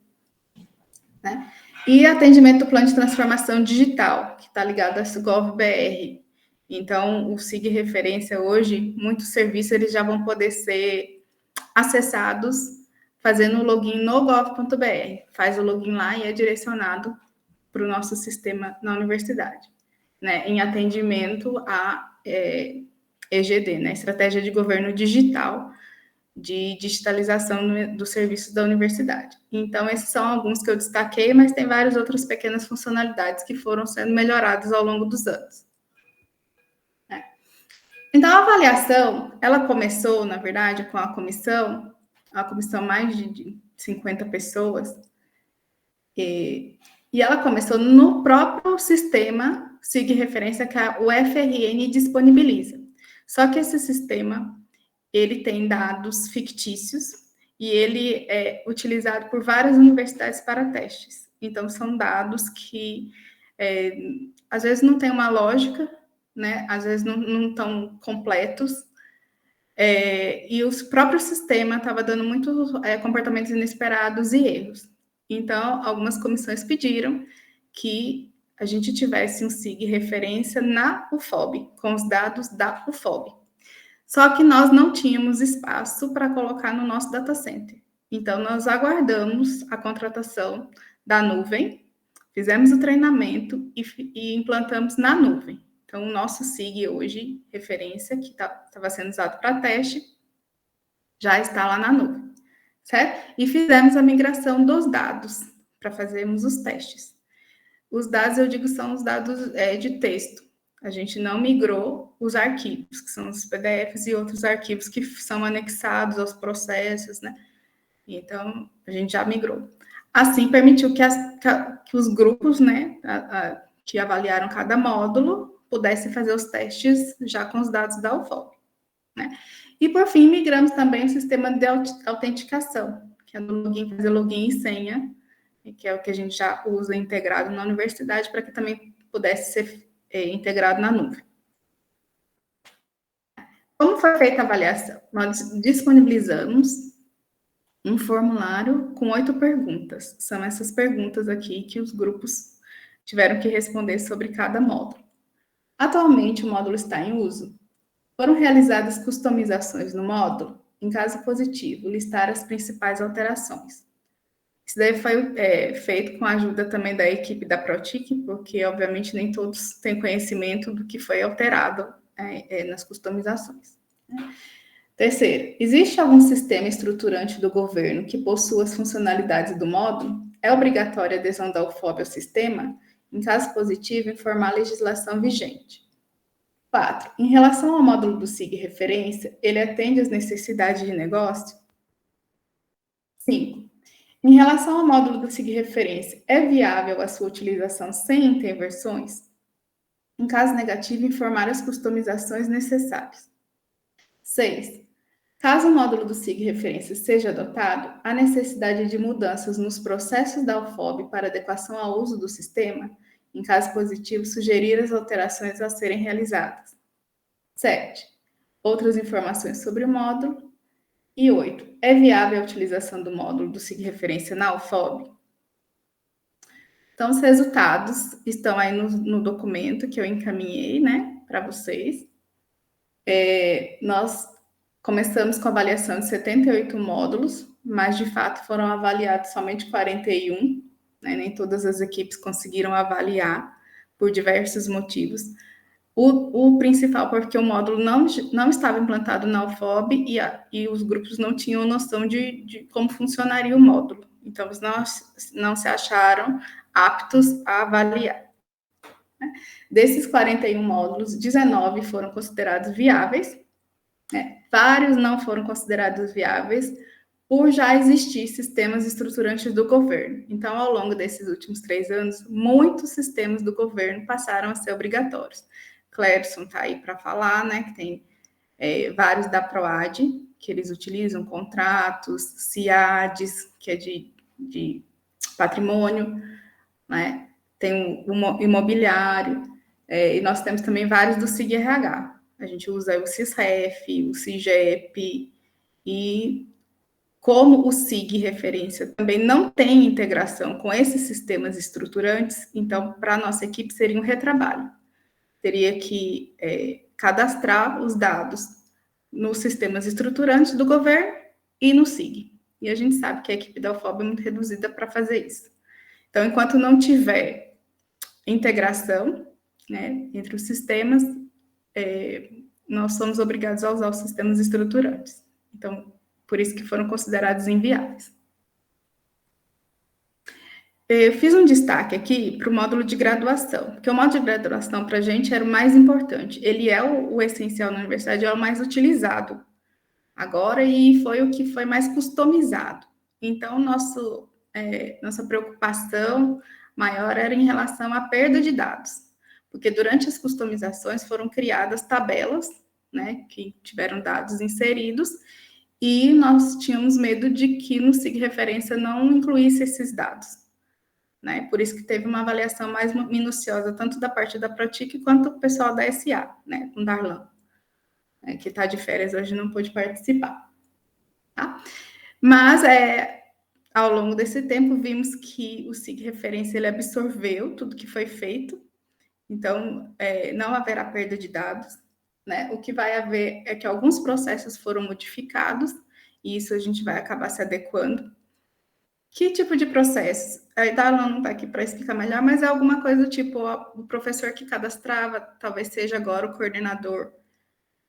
Né? E atendimento do plano de transformação digital, que está ligado a GovBR. Então, o SIG referência hoje, muitos serviços eles já vão poder ser acessados fazendo o login no gov.br. Faz o login lá e é direcionado para o nosso sistema na universidade, né? Em atendimento à EGD, né? Estratégia de Governo Digital, de digitalização dos serviços da universidade. Então, esses são alguns que eu destaquei, mas tem várias outras pequenas funcionalidades que foram sendo melhoradas ao longo dos anos. Então, a avaliação, ela começou, na verdade, com a comissão mais de 50 pessoas, e ela começou no próprio sistema SIG referência que o FRN disponibiliza. Só que esse sistema, ele tem dados fictícios e ele é utilizado por várias universidades para testes. Então, são dados que, às vezes, não tem uma lógica, né? Às vezes não estão completos, e o próprio sistema estava dando muitos comportamentos inesperados e erros. Então, algumas comissões pediram que a gente tivesse um SIG referência na UFOB, com os dados da UFOB. Só que nós não tínhamos espaço para colocar no nosso data center. Então, nós aguardamos a contratação da nuvem, fizemos o treinamento e implantamos na nuvem. Então, o nosso SIG hoje, referência, que estava sendo usado para teste, já está lá na nuvem, certo? E fizemos a migração dos dados para fazermos os testes. Os dados, eu digo, são os dados de texto. A gente não migrou os arquivos, que são os PDFs e outros arquivos que são anexados aos processos, né? Então, a gente já migrou. Assim, permitiu que os grupos, né, que avaliaram cada módulo, pudessem fazer os testes já com os dados da UFOB, né? E, por fim, migramos também o sistema de autenticação, que é no login, fazer login e senha, que é o que a gente já usa integrado na universidade, para que também pudesse ser integrado na nuvem. Como foi feita a avaliação? Nós disponibilizamos um formulário com 8 perguntas. São essas perguntas aqui que os grupos tiveram que responder sobre cada módulo. Atualmente, o módulo está em uso. Foram realizadas customizações no módulo? Em caso positivo, listar as principais alterações. Isso daí foi feito com a ajuda também da equipe da Protic, porque, obviamente, nem todos têm conhecimento do que foi alterado nas customizações. Né? Terceiro, existe algum sistema estruturante do governo que possua as funcionalidades do módulo? É obrigatória a adesão da UFOB ao sistema? Em caso positivo, informar a legislação vigente. 4. Em relação ao módulo do SIG referência, ele atende às necessidades de negócio? 5. Em relação ao módulo do SIG referência, é viável a sua utilização sem interversões? Em caso negativo, informar as customizações necessárias. 6. Caso o módulo do SIG referência seja adotado, há necessidade de mudanças nos processos da UFOB para adequação ao uso do sistema? Em caso positivo, sugerir as alterações a serem realizadas. 7. Outras informações sobre o módulo. E 8. É viável a utilização do módulo do SIG referência na UFOB? Então, os resultados estão aí no documento que eu encaminhei, né, para vocês. Nós começamos com a avaliação de 78 módulos, mas, de fato, foram avaliados somente 41, né, nem todas as equipes conseguiram avaliar, por diversos motivos. O principal, porque o módulo não estava implantado na UFOB e os grupos não tinham noção de como funcionaria o módulo. Então, eles não se acharam aptos a avaliar. Desses 41 módulos, 19 foram considerados viáveis, né? Vários não foram considerados viáveis por já existir sistemas estruturantes do governo. Então, ao longo desses últimos 3 anos, muitos sistemas do governo passaram a ser obrigatórios. Clérison está aí para falar, né, que tem vários da PROAD, que eles utilizam contratos, CIADES, que é de patrimônio, né, tem o imobiliário, e nós temos também vários do SIG-RH. A gente usa o CISREF, o CIGEP, e como o SIG referência também não tem integração com esses sistemas estruturantes, então, para a nossa equipe, seria um retrabalho. Teria que cadastrar os dados nos sistemas estruturantes do governo e no SIG. E a gente sabe que a equipe da UFOB é muito reduzida para fazer isso. Então, enquanto não tiver integração, né, entre os sistemas, nós somos obrigados a usar os sistemas estruturantes. Então, por isso que foram considerados inviáveis. Eu fiz um destaque aqui para o módulo de graduação, porque o módulo de graduação para a gente era o mais importante. Ele é o essencial na universidade, é o mais utilizado agora e foi o que foi mais customizado. Então, nossa preocupação maior era em relação à perda de dados, porque durante as customizações foram criadas tabelas, né, que tiveram dados inseridos, e nós tínhamos medo de que no SIG referência não incluísse esses dados. Né? Por isso que teve uma avaliação mais minuciosa, tanto da parte da Protic quanto do pessoal da SA, né? Com o Darlan, né? Que está de férias hoje, não pôde participar. Tá? Mas, ao longo desse tempo, vimos que o SIG referência ele absorveu tudo que foi feito, então, não haverá perda de dados, né? O que vai haver é que alguns processos foram modificados, e isso a gente vai acabar se adequando. Que tipo de processo? A Darlan não está aqui para explicar melhor, mas é alguma coisa do tipo, o professor que cadastrava, talvez seja agora o coordenador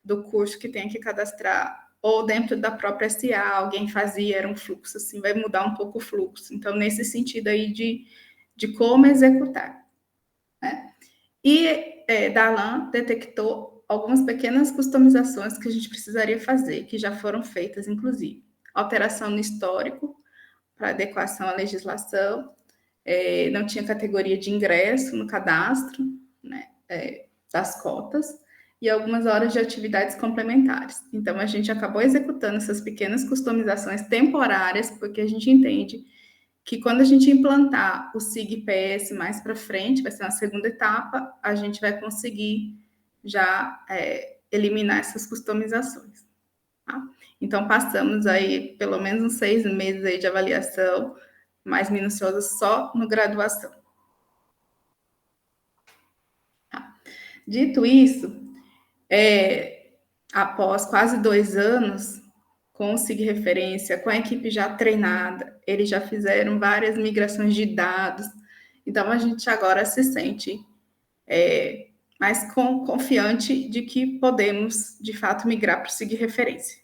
do curso que tem que cadastrar, ou dentro da própria SA, alguém fazia, era um fluxo, assim, vai mudar um pouco o fluxo. Então, nesse sentido aí de como executar. Né? E Darlan detectou algumas pequenas customizações que a gente precisaria fazer, que já foram feitas, inclusive. Alteração no histórico, para adequação à legislação, não tinha categoria de ingresso no cadastro, né, das cotas, e algumas horas de atividades complementares. Então, a gente acabou executando essas pequenas customizações temporárias, porque a gente entende que quando a gente implantar o SIG-PS mais para frente, vai ser uma segunda etapa, a gente vai conseguir já eliminar essas customizações. Tá? Então, passamos aí pelo menos uns 6 meses aí de avaliação mais minuciosa só no graduação. Tá? Dito isso, após quase 2 anos com o SIG referência, com a equipe já treinada, eles já fizeram várias migrações de dados, então a gente agora se sente mais confiante de que podemos, de fato, migrar para o SIG referência.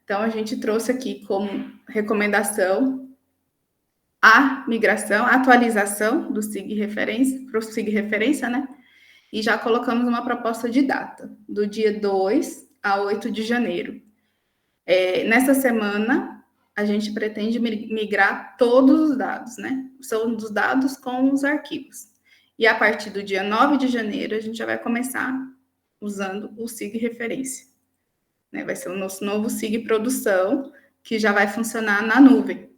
Então, a gente trouxe aqui como recomendação a migração, a atualização do SIG referência, para o SIG referência, né? E já colocamos uma proposta de data, do dia 2 a 8 de janeiro. Nessa semana, a gente pretende migrar todos os dados, né? São os dados com os arquivos. E a partir do dia 9 de janeiro, a gente já vai começar usando o SIG referência. Vai ser o nosso novo SIG produção, que já vai funcionar na nuvem.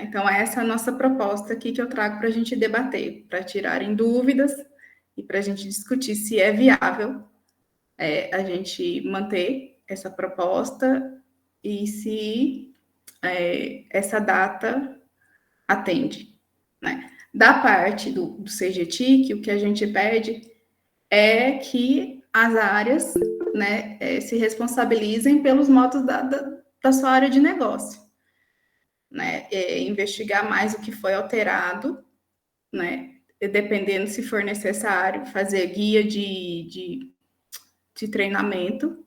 Então, essa é a nossa proposta aqui que eu trago para a gente debater, para tirarem dúvidas e para a gente discutir se é viável a gente manter essa proposta e se essa data atende, né? Da parte do CGTIC, o que a gente pede é que as áreas, né, se responsabilizem pelos modos da sua área de negócio, né? Investigar mais o que foi alterado, né? Dependendo se for necessário, fazer guia de treinamento,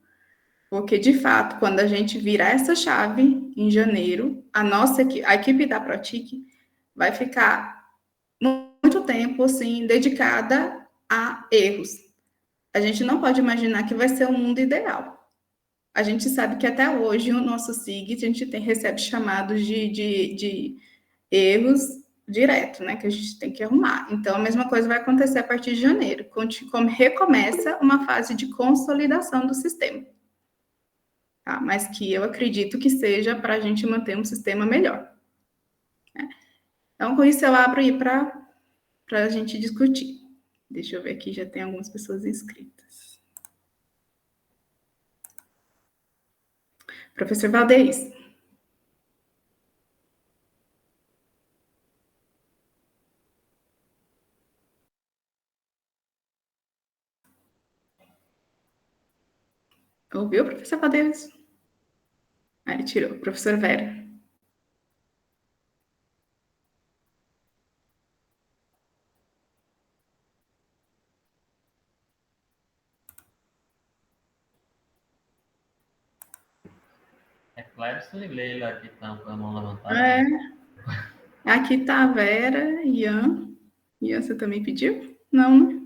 porque, de fato, quando a gente virar essa chave em janeiro, a equipe da Protic vai ficar muito tempo, assim, dedicada a erros. A gente não pode imaginar que vai ser um mundo ideal. A gente sabe que até hoje o nosso SIG, a gente recebe chamados de erros direto, né, que a gente tem que arrumar. Então, a mesma coisa vai acontecer a partir de janeiro, como recomeça uma fase de consolidação do sistema. Tá? Mas que eu acredito que seja para a gente manter um sistema melhor. Né? Então, com isso, eu abro aí para a gente discutir. Deixa eu ver aqui, já tem algumas pessoas inscritas. Professor Valdez. Ouviu, professor Valdez? Ah, ele tirou. Professor Vera. É Clebson e Leila que estão com a mão levantada. Aqui tá a Vera, Ian. Ian, você também pediu? Não, né?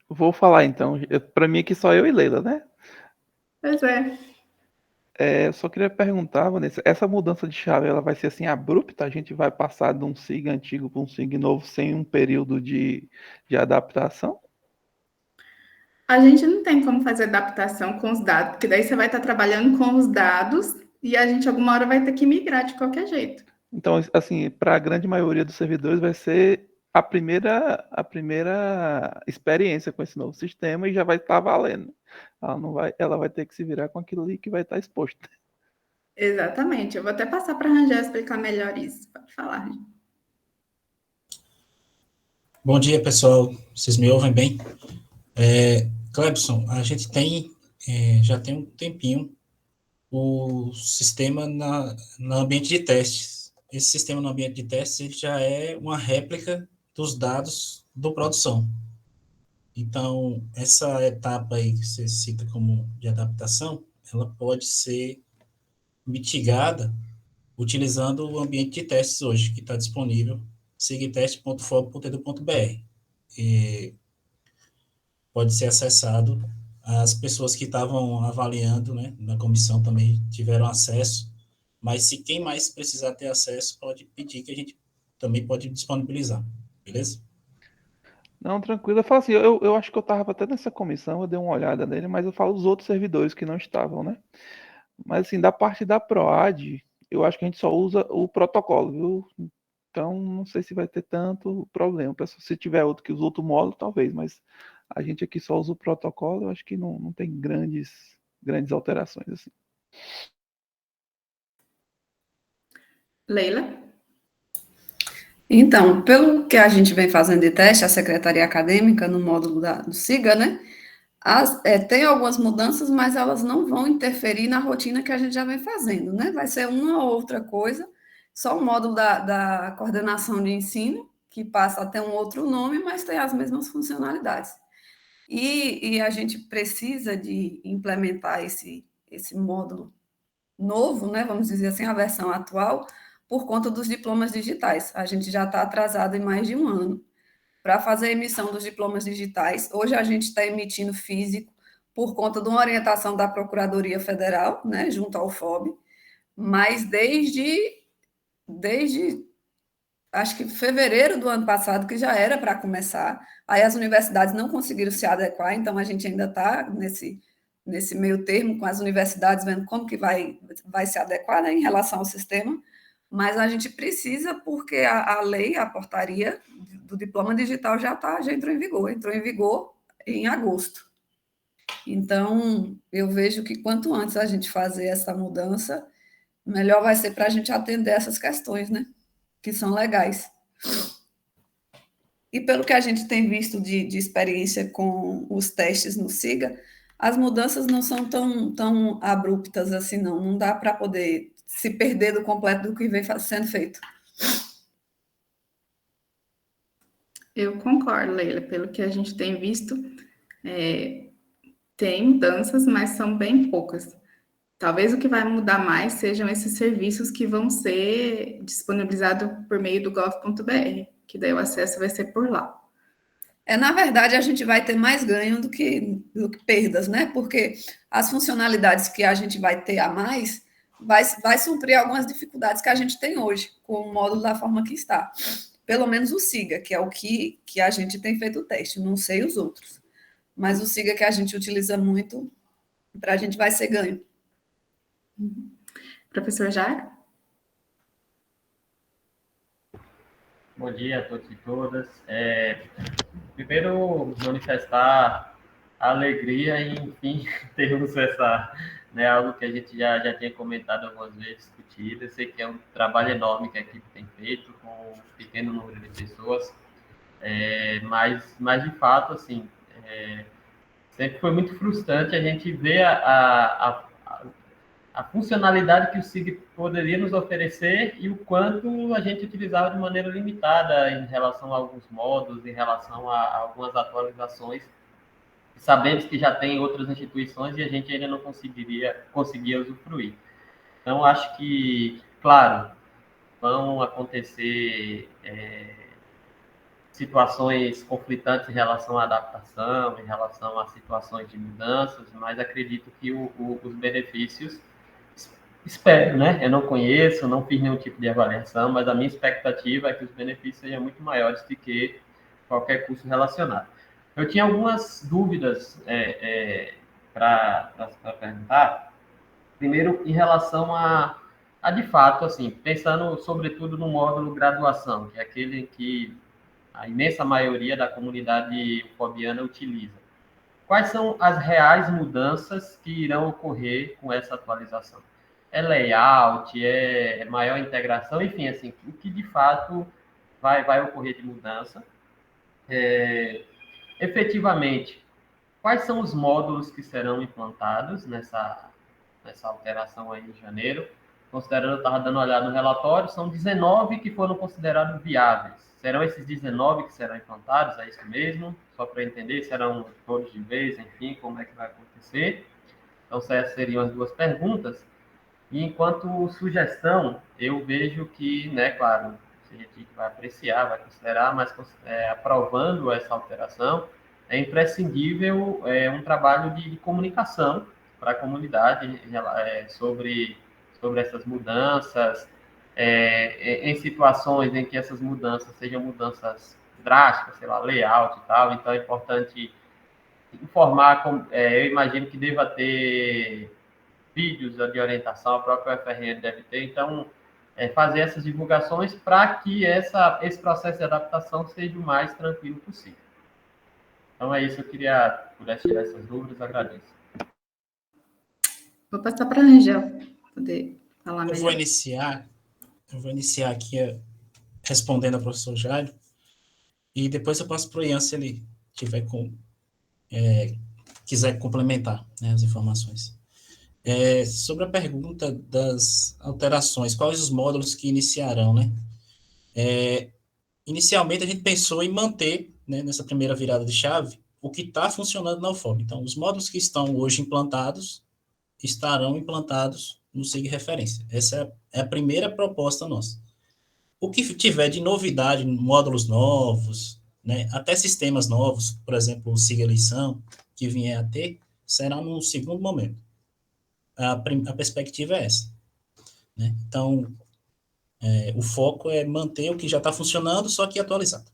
Vou falar então. Para mim aqui só eu e Leila, né? Pois é. Eu só queria perguntar, Vanessa, essa mudança de chave, ela vai ser assim abrupta? A gente vai passar de um SIG antigo para um SIG novo sem um período de adaptação? A gente não tem como fazer adaptação com os dados, porque daí você vai estar trabalhando com os dados e a gente alguma hora vai ter que migrar de qualquer jeito. Então, assim, para a grande maioria dos servidores vai ser a primeira experiência com esse novo sistema e já vai estar valendo. Ela vai ter que se virar com aquilo ali que vai estar exposto. Exatamente. Eu vou até passar para a Rangel explicar melhor isso. Pode falar. Bom dia, pessoal. Vocês me ouvem bem? Clebson, a gente já tem um tempinho o sistema no ambiente de testes. Esse sistema no ambiente de testes ele já é uma réplica dos dados do produção. Então, essa etapa aí que você cita como de adaptação, ela pode ser mitigada utilizando o ambiente de testes hoje, que está disponível, sigtest.fob.edu.br. Pode ser acessado. As pessoas que estavam avaliando, né, na comissão também tiveram acesso, mas se quem mais precisar ter acesso, pode pedir que a gente também pode disponibilizar, beleza? Não, tranquilo. Eu falo assim, eu acho que eu estava até nessa comissão, eu dei uma olhada nele, mas eu falo dos outros servidores que não estavam, né? Mas assim, da parte da PROAD, eu acho que a gente só usa o protocolo, viu? Então, não sei se vai ter tanto problema. Se tiver outro que usa outro módulo, talvez, mas a gente aqui só usa o protocolo, eu acho que não tem grandes alterações assim. Leila? Então, pelo que a gente vem fazendo de teste, a Secretaria Acadêmica, no módulo do SIGA, né, tem algumas mudanças, mas elas não vão interferir na rotina que a gente já vem fazendo, né? Vai ser uma ou outra coisa, só o módulo da coordenação de ensino, que passa a ter um outro nome, mas tem as mesmas funcionalidades. E a gente precisa de implementar esse módulo novo, né? Vamos dizer assim, a versão atual, por conta dos diplomas digitais. A gente já está atrasado em mais de um ano para fazer a emissão dos diplomas digitais. Hoje a gente está emitindo físico por conta de uma orientação da Procuradoria Federal, né, junto ao FOB, mas desde acho que fevereiro do ano passado, que já era para começar, aí as universidades não conseguiram se adequar, então a gente ainda está nesse meio termo com as universidades, vendo como que vai se adequar, né, em relação ao sistema, mas a gente precisa, porque a lei, a portaria do diploma digital já entrou em vigor em agosto. Então, eu vejo que quanto antes a gente fazer essa mudança, melhor vai ser para a gente atender essas questões, né? Que são legais. E pelo que a gente tem visto de experiência com os testes no SIGA, as mudanças não são tão abruptas assim, não. Não dá para poder se perder do completo do que vem sendo feito. Eu concordo, Leila. Pelo que a gente tem visto, tem mudanças, mas são bem poucas. Talvez o que vai mudar mais sejam esses serviços que vão ser disponibilizados por meio do gov.br, que daí o acesso vai ser por lá. Na verdade, a gente vai ter mais ganho do que perdas, né? Porque as funcionalidades que a gente vai ter a mais vai suprir algumas dificuldades que a gente tem hoje, com o módulo da forma que está. Pelo menos o SIGA, que é o que a gente tem feito o teste, não sei os outros. Mas o SIGA que a gente utiliza muito, para a gente vai ser ganho. Professor Jair? Bom dia a todos e todas. Primeiro, manifestar a alegria em, enfim, termos algo que a gente já tinha comentado algumas vezes, discutido. Eu sei que é um trabalho enorme que a equipe tem feito, com um pequeno número de pessoas, mas de fato, assim, sempre foi muito frustrante a gente ver a funcionalidade que o SIG poderia nos oferecer e o quanto a gente utilizava de maneira limitada em relação a alguns modos, em relação a algumas atualizações. Sabemos que já tem outras instituições e a gente ainda não conseguia usufruir. Então, acho que, claro, vão acontecer situações conflitantes em relação à adaptação, em relação a situações de mudanças, mas acredito que os benefícios, espero, né? Eu não conheço, não fiz nenhum tipo de avaliação, mas a minha expectativa é que os benefícios sejam muito maiores do que qualquer custo relacionado. Eu tinha algumas dúvidas para perguntar. Primeiro, em relação a de fato, assim, pensando sobretudo no módulo graduação, que é aquele que a imensa maioria da comunidade ufobiana utiliza. Quais são as reais mudanças que irão ocorrer com essa atualização? É layout, é maior integração, enfim, assim, o que de fato vai ocorrer de mudança? Efetivamente, quais são os módulos que serão implantados nessa alteração aí em janeiro? Considerando, eu estava dando uma olhada no relatório, são 19 que foram considerados viáveis. Serão esses 19 que serão implantados? É isso mesmo? Só para entender, serão todos de vez, enfim, como é que vai acontecer? Então, essas seriam as duas perguntas. E enquanto sugestão, eu vejo que, né, claro, a gente vai apreciar, vai considerar, mas aprovando essa alteração, é imprescindível um trabalho de comunicação para a comunidade sobre essas mudanças, em situações em que essas mudanças sejam mudanças drásticas, sei lá, layout e tal, então é importante informar, eu imagino que deva ter vídeos de orientação, a própria UFRN deve ter, então fazer essas divulgações para que esse processo de adaptação seja o mais tranquilo possível. Então é isso, eu pudesse tirar essas dúvidas, agradeço. Vou passar para a Angel poder falar melhor. Eu vou iniciar aqui respondendo ao professor Jairo, e depois eu passo para o Ian se ele quiser complementar, né, as informações. Sobre a pergunta das alterações, quais os módulos que iniciarão, né? Inicialmente, a gente pensou em manter, né, nessa primeira virada de chave, o que está funcionando na UFOB. Então, os módulos que estão hoje implantados estarão implantados no SIG Referência. Essa é a primeira proposta nossa. O que tiver de novidade, módulos novos, né, até sistemas novos, por exemplo, o SIG Eleição, que vier a ter, será num segundo momento. A perspectiva é essa, né? Então, o foco é manter o que já está funcionando, só que atualizado.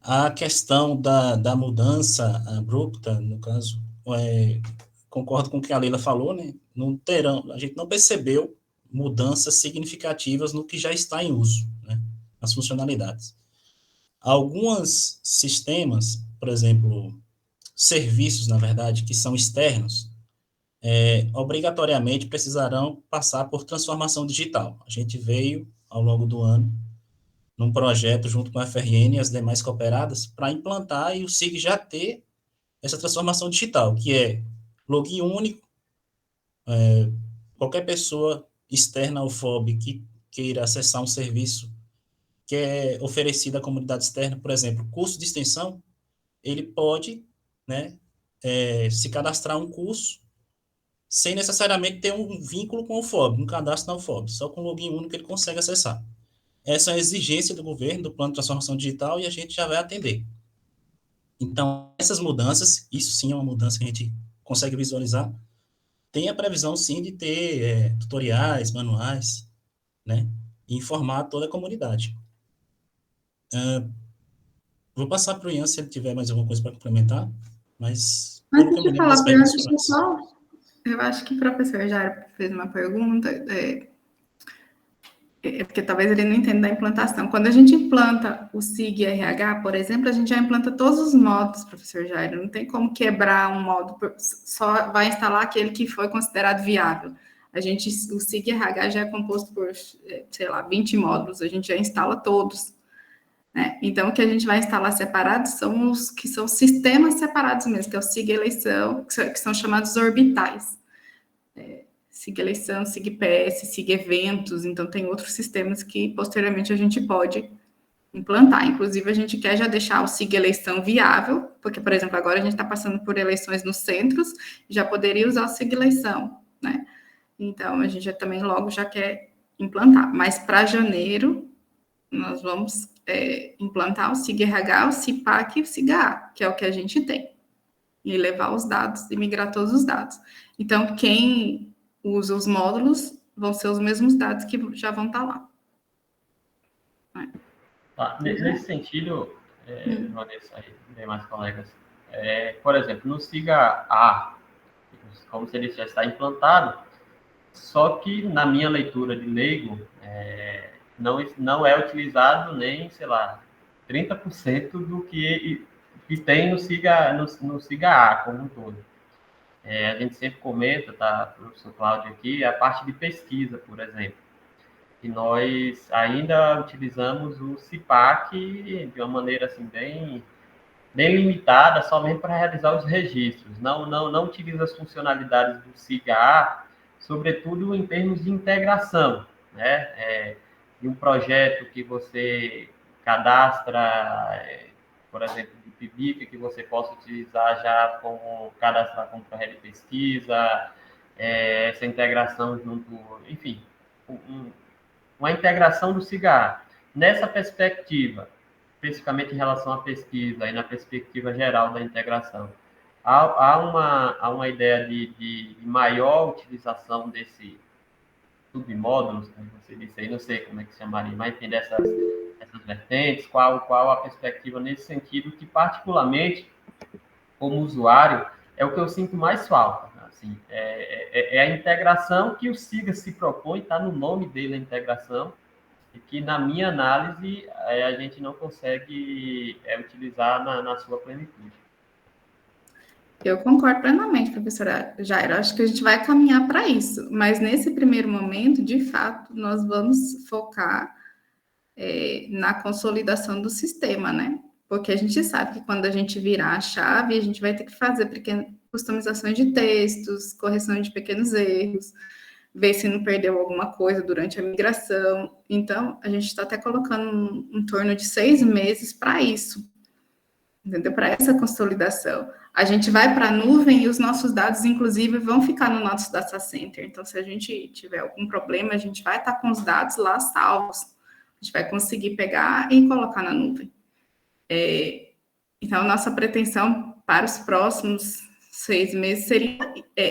A questão da mudança abrupta, no caso, concordo com o que a Leila falou, né? A gente não percebeu mudanças significativas no que já está em uso, né? As funcionalidades. Alguns sistemas, por exemplo, serviços, na verdade, que são externos, obrigatoriamente precisarão passar por transformação digital. A gente veio, ao longo do ano, num projeto junto com a FRN e as demais cooperadas para implantar e o SIG já ter essa transformação digital, que é login único, qualquer pessoa externa ao FOB que queira acessar um serviço que é oferecido à comunidade externa, por exemplo, curso de extensão, ele pode, né, se cadastrar um curso sem necessariamente ter um vínculo com o FOB, um cadastro na UFOB, só com login único ele consegue acessar. Essa é a exigência do governo, do Plano de Transformação Digital, e a gente já vai atender. Então, essas mudanças, isso sim é uma mudança que a gente consegue visualizar, tem a previsão, sim, de ter tutoriais, manuais, né, e informar toda a comunidade. Vou passar para o Ian, se ele tiver mais alguma coisa para complementar, mas... Antes de falar para o Ian, eu acho que o professor já fez uma pergunta, porque talvez ele não entenda da implantação. Quando a gente implanta o SIG RH, por exemplo, a gente já implanta todos os módulos, professor Jairo. Não tem como quebrar um módulo, só vai instalar aquele que foi considerado viável. O SIG RH já é composto por, sei lá, 20 módulos, a gente já instala todos. Né? Então, o que a gente vai instalar separados são os que são sistemas separados mesmo, que é o SIG eleição, que são chamados orbitais. SIG eleição, SIG PS, SIG eventos, então tem outros sistemas que posteriormente a gente pode implantar. Inclusive, a gente quer já deixar o SIG eleição viável, porque, por exemplo, agora a gente está passando por eleições nos centros, já poderia usar o SIG eleição, né? Então, a gente também logo já quer implantar. Mas para janeiro, nós vamos implantar o SIG RH, o CIPAC e o SIGA, que é o que a gente tem. E levar os dados, e migrar todos os dados. Então, quem usa os módulos vão ser os mesmos dados que já vão estar lá. Nesse sentido, Vanessa e demais colegas, por exemplo, no SIGA-A, como se ele já está implantado, só que na minha leitura de leigo, não é utilizado nem, sei lá, 30% do que tem no SIGA-A como um todo. A gente sempre comenta, tá, o professor Cláudio aqui, a parte de pesquisa, por exemplo. E nós ainda utilizamos o CIPAC de uma maneira assim, bem limitada, somente para realizar os registros. Não utiliza as funcionalidades do SIGA-A, sobretudo em termos de integração, né? De um projeto que você cadastra, por exemplo, do PIBIC, que você possa utilizar já como cadastrar como ferramenta de pesquisa, essa integração junto, enfim, uma integração do SIGA. Nessa perspectiva, especificamente em relação à pesquisa e na perspectiva geral da integração, há uma ideia de maior utilização desse submódulos, como você disse aí, não sei como é que chamaria, mas enfim, dessas vertentes, qual a perspectiva nesse sentido, que particularmente, como usuário, é o que eu sinto mais falta. Assim, é a integração que o SIGA se propõe, está no nome dele a integração, e que, na minha análise, a gente não consegue utilizar na sua plenitude. Eu concordo plenamente, professora Jairo. Acho que a gente vai caminhar para isso, mas nesse primeiro momento, de fato, nós vamos focar na consolidação do sistema, né? Porque a gente sabe que quando a gente virar a chave, a gente vai ter que fazer pequenas customizações de textos, correção de pequenos erros, ver se não perdeu alguma coisa durante a migração. Então, a gente está até colocando em torno de 6 meses para isso, entendeu? Para essa consolidação. A gente vai para a nuvem e os nossos dados, inclusive, vão ficar no nosso data center. Então, se a gente tiver algum problema, a gente vai estar com os dados lá salvos. A gente vai conseguir pegar e colocar na nuvem. Então, nossa pretensão para os próximos 6 meses seria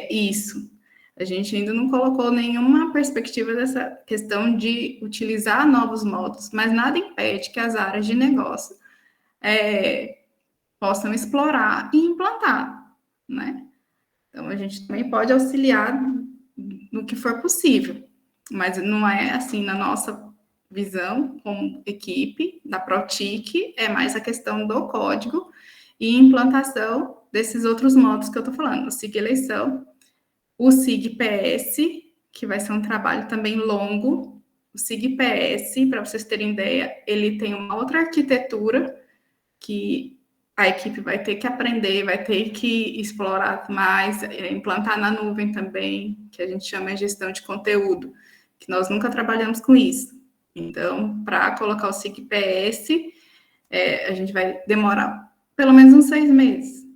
isso. A gente ainda não colocou nenhuma perspectiva dessa questão de utilizar novos módulos, mas nada impede que as áreas de negócio possam explorar e implantar, né? Então, a gente também pode auxiliar no que for possível, mas não é assim, na nossa visão como equipe da Protic, é mais a questão do código e implantação desses outros modos que eu estou falando, o SIG Eleição, o SIG PS, que vai ser um trabalho também longo. O SIG PS, para vocês terem ideia, ele tem uma outra arquitetura que a equipe vai ter que aprender, vai ter que explorar mais, implantar na nuvem também, que a gente chama de gestão de conteúdo, que nós nunca trabalhamos com isso. Então, para colocar o SIG PS, a gente vai demorar pelo menos uns 6 meses.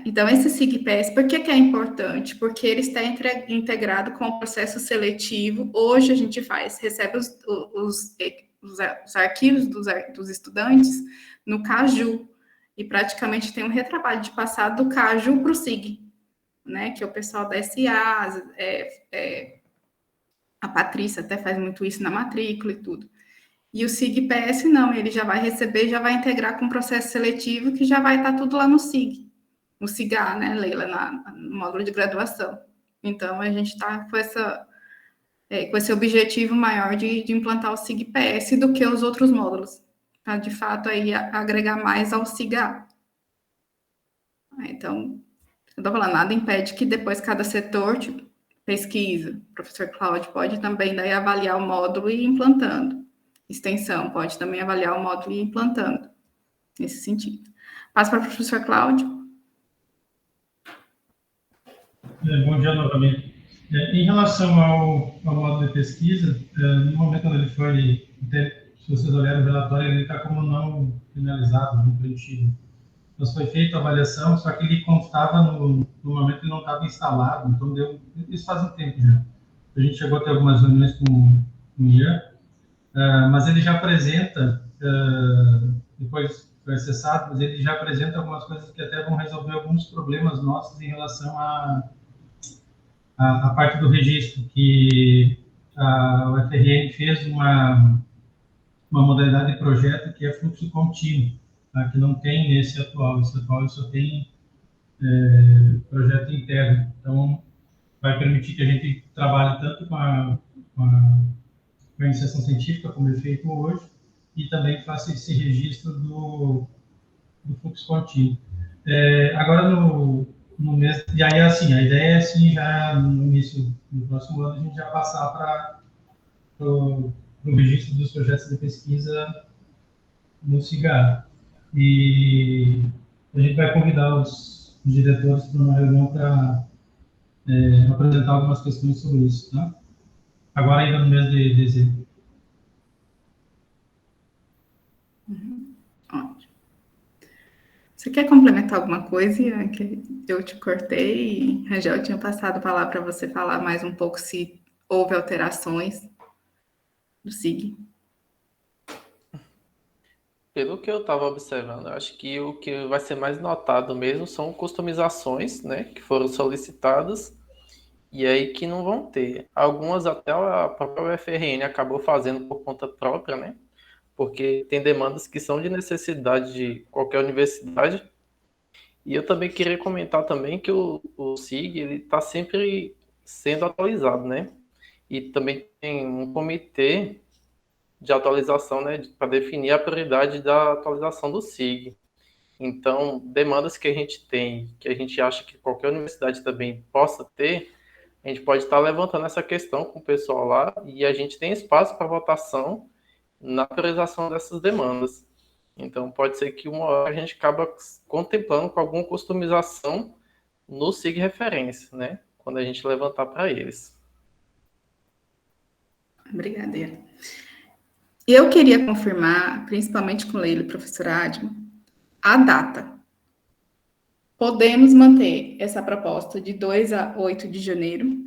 Então, esse SIG PS, por que é importante? Porque ele está integrado com o processo seletivo. Hoje a gente recebe os arquivos dos estudantes no Caju, e praticamente tem um retrabalho de passar do Caju para o SIG, né? Que é o pessoal da SA, a Patrícia até faz muito isso na matrícula e tudo. E o SIG PS não, ele já vai receber, já vai integrar com o processo seletivo, que já vai estar tudo lá no SIG, no SIGA, né, Leila, no módulo de graduação. Então, a gente está com esse objetivo maior de implantar o SIG PS do que os outros módulos, para, de fato, aí, agregar mais ao SIGA. Então, eu estou falando, nada impede que depois cada setor, tipo, pesquisa, o professor Cláudio pode também daí avaliar o módulo e ir implantando. Extensão pode também avaliar o módulo e ir implantando, nesse sentido. Passo para o professor Cláudio. Bom dia novamente. Em relação ao módulo de pesquisa, no momento quando ele foi, se vocês olharem o relatório, ele está como não finalizado, não preenchido. Então, foi feita a avaliação, só que ele constava no momento que não estava instalado, então isso faz um tempo já. A gente chegou a ter algumas reuniões com o Ian, mas ele já apresenta, depois foi acessado, mas ele já apresenta algumas coisas que até vão resolver alguns problemas nossos em relação à parte do registro, que o FRN fez uma modalidade de projeto que é fluxo contínuo, tá? Que não tem nesse atual. Esse atual só tem projeto interno. Então, vai permitir que a gente trabalhe tanto com a iniciação científica, como é feito hoje, e também faça esse registro do fluxo contínuo. Agora, no mês... E aí, assim, a ideia é, assim, já no início do próximo ano, a gente já passar para o registro dos projetos de pesquisa no CIGAR. E a gente vai convidar os diretores para uma reunião para apresentar algumas questões sobre isso, tá? Agora, ainda no mês de dezembro. Ótimo. Você quer complementar alguma coisa, Ian, que eu te cortei e Rangel tinha passado a palavra para você falar mais um pouco se houve alterações do SIG? Pelo que eu estava observando, eu acho que o que vai ser mais notado mesmo são customizações, né, que foram solicitadas e aí que não vão ter. Algumas até a própria UFRN acabou fazendo por conta própria, né, porque tem demandas que são de necessidade de qualquer universidade. E eu também queria comentar também que o SIG ele está sempre sendo atualizado, né, e também tem um comitê de atualização, né, para definir a prioridade da atualização do SIG. Então, demandas que a gente tem, que a gente acha que qualquer universidade também possa ter, a gente pode estar levantando essa questão com o pessoal lá e a gente tem espaço para votação na priorização dessas demandas. Então, pode ser que uma hora a gente acaba contemplando com alguma customização no SIG referência, né, quando a gente levantar para eles. Obrigada, Ian. Eu queria confirmar, principalmente com Leila e professor Admo, a data. Podemos manter essa proposta de 2 a 8 de janeiro?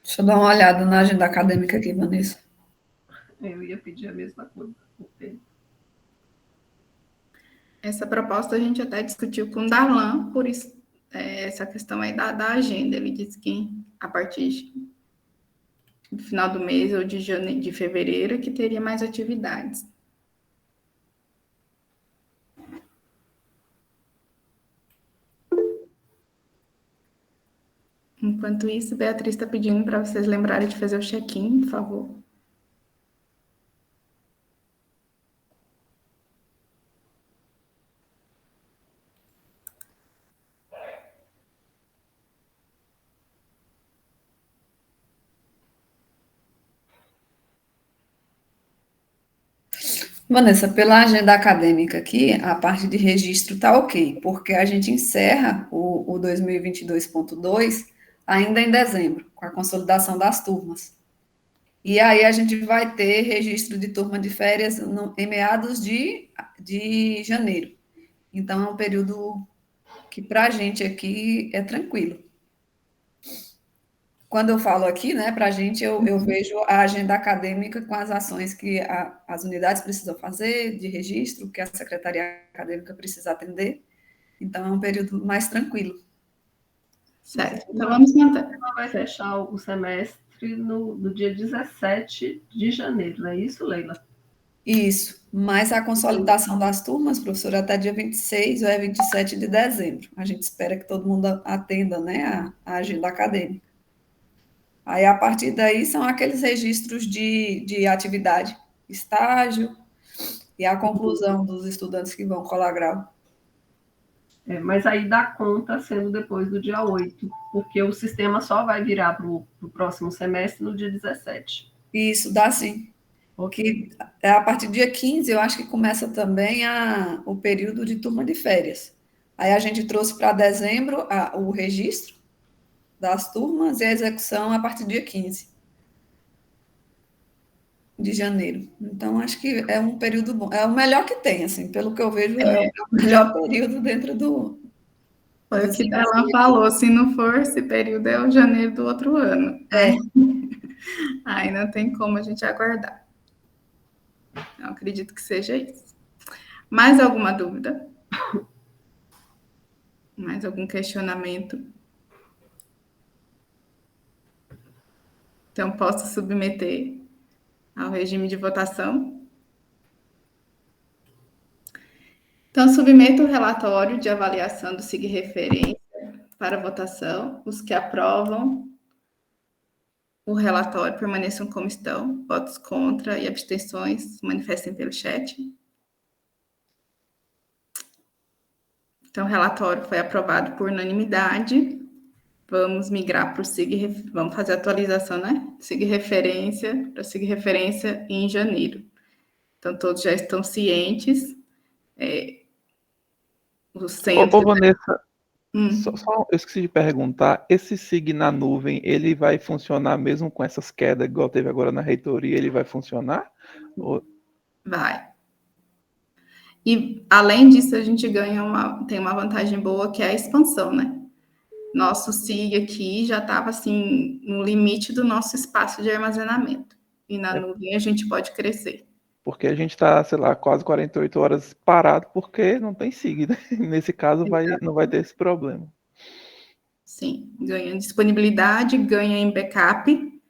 Deixa eu dar uma olhada na agenda acadêmica aqui, Vanessa. Eu ia pedir a mesma coisa. Essa proposta a gente até discutiu com o Darlan, por isso, essa questão aí da agenda. Ele disse que a partir do final do mês ou de fevereiro que teria mais atividades. Enquanto isso, Beatriz está pedindo para vocês lembrarem de fazer o check-in, por favor. Vanessa, pela agenda acadêmica aqui, a parte de registro está ok, porque a gente encerra o 2022.2 ainda em dezembro, com a consolidação das turmas. E aí a gente vai ter registro de turma de férias em meados de janeiro. Então, é um período que para a gente aqui é tranquilo. Quando eu falo aqui, né, para a gente, eu vejo a agenda acadêmica com as ações que as unidades precisam fazer, de registro, que a secretaria acadêmica precisa atender. Então, é um período mais tranquilo. Certo. Então, vamos manter. Ela vai fechar o semestre no dia 17 de janeiro, não é isso, Leila? Isso, mas a consolidação das turmas, professora, até dia 26 ou 27 de dezembro. A gente espera que todo mundo atenda, né, a agenda acadêmica. Aí, a partir daí, são aqueles registros de atividade, estágio e a conclusão dos estudantes que vão colar grau. Mas aí dá conta sendo depois do dia 8, porque o sistema só vai virar para o próximo semestre no dia 17. Isso, dá sim. Porque a partir do dia 15, eu acho que começa também o período de turma de férias. Aí a gente trouxe para dezembro o registro das turmas e a execução a partir do dia 15 de janeiro. Então, acho que é um período bom. É o melhor que tem, assim, pelo que eu vejo, é o melhor período dentro do... Foi o que ela falou, se não for esse período, é o janeiro do outro ano. Aí não tem como a gente aguardar. Eu acredito que seja isso. Mais alguma dúvida? Mais algum questionamento? Então, posso submeter ao regime de votação? Então, submeto o relatório de avaliação do SIG Referência para votação. Os que aprovam o relatório permaneçam como estão. Votos contra e abstenções manifestem pelo chat. Então, o relatório foi aprovado por unanimidade. Vamos migrar para o SIG, vamos fazer a atualização, né? SIG Referência, para o SIG Referência em janeiro. Então, todos já estão cientes. O centro... Ô, Vanessa, só eu esqueci de perguntar, esse SIG na nuvem, ele vai funcionar mesmo com essas quedas, igual teve agora na reitoria, ele vai funcionar? Vai. E, além disso, a gente tem uma vantagem boa, que é a expansão, né? Nosso SIG aqui já estava, assim, no limite do nosso espaço de armazenamento. E na nuvem a gente pode crescer. Porque a gente está, sei lá, quase 48 horas parado, porque não tem SIG, né? Nesse caso, não vai ter esse problema. Sim, ganha em disponibilidade, ganha em backup.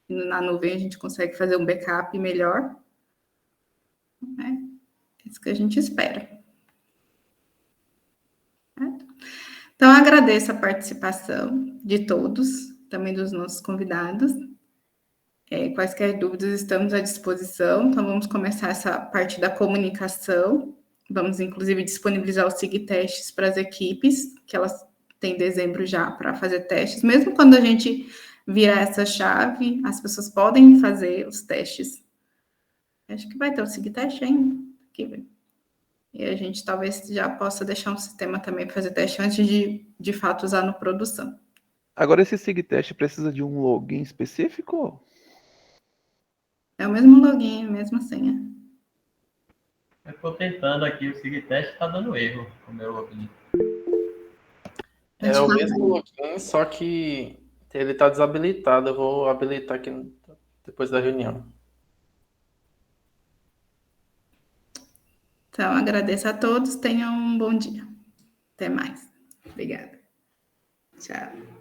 Na nuvem a gente consegue fazer um backup melhor. É isso que a gente espera. Então, agradeço a participação de todos, também dos nossos convidados. Quaisquer dúvidas, estamos à disposição. Então, vamos começar essa parte da comunicação. Vamos, inclusive, disponibilizar os SIG testes para as equipes, que elas têm dezembro já para fazer testes. Mesmo quando a gente virar essa chave, as pessoas podem fazer os testes. Acho que vai ter o SIG teste ainda. E a gente talvez já possa deixar um sistema também para fazer teste antes de fato usar no produção. Agora, esse SIG teste precisa de um login específico? É o mesmo login, a mesma senha. Eu estou tentando aqui, o SIG teste está dando erro com o meu login. É o mesmo login, só que ele está desabilitado. Eu vou habilitar aqui depois da reunião. Então, agradeço a todos. Tenham um bom dia. Até mais. Obrigada. Tchau.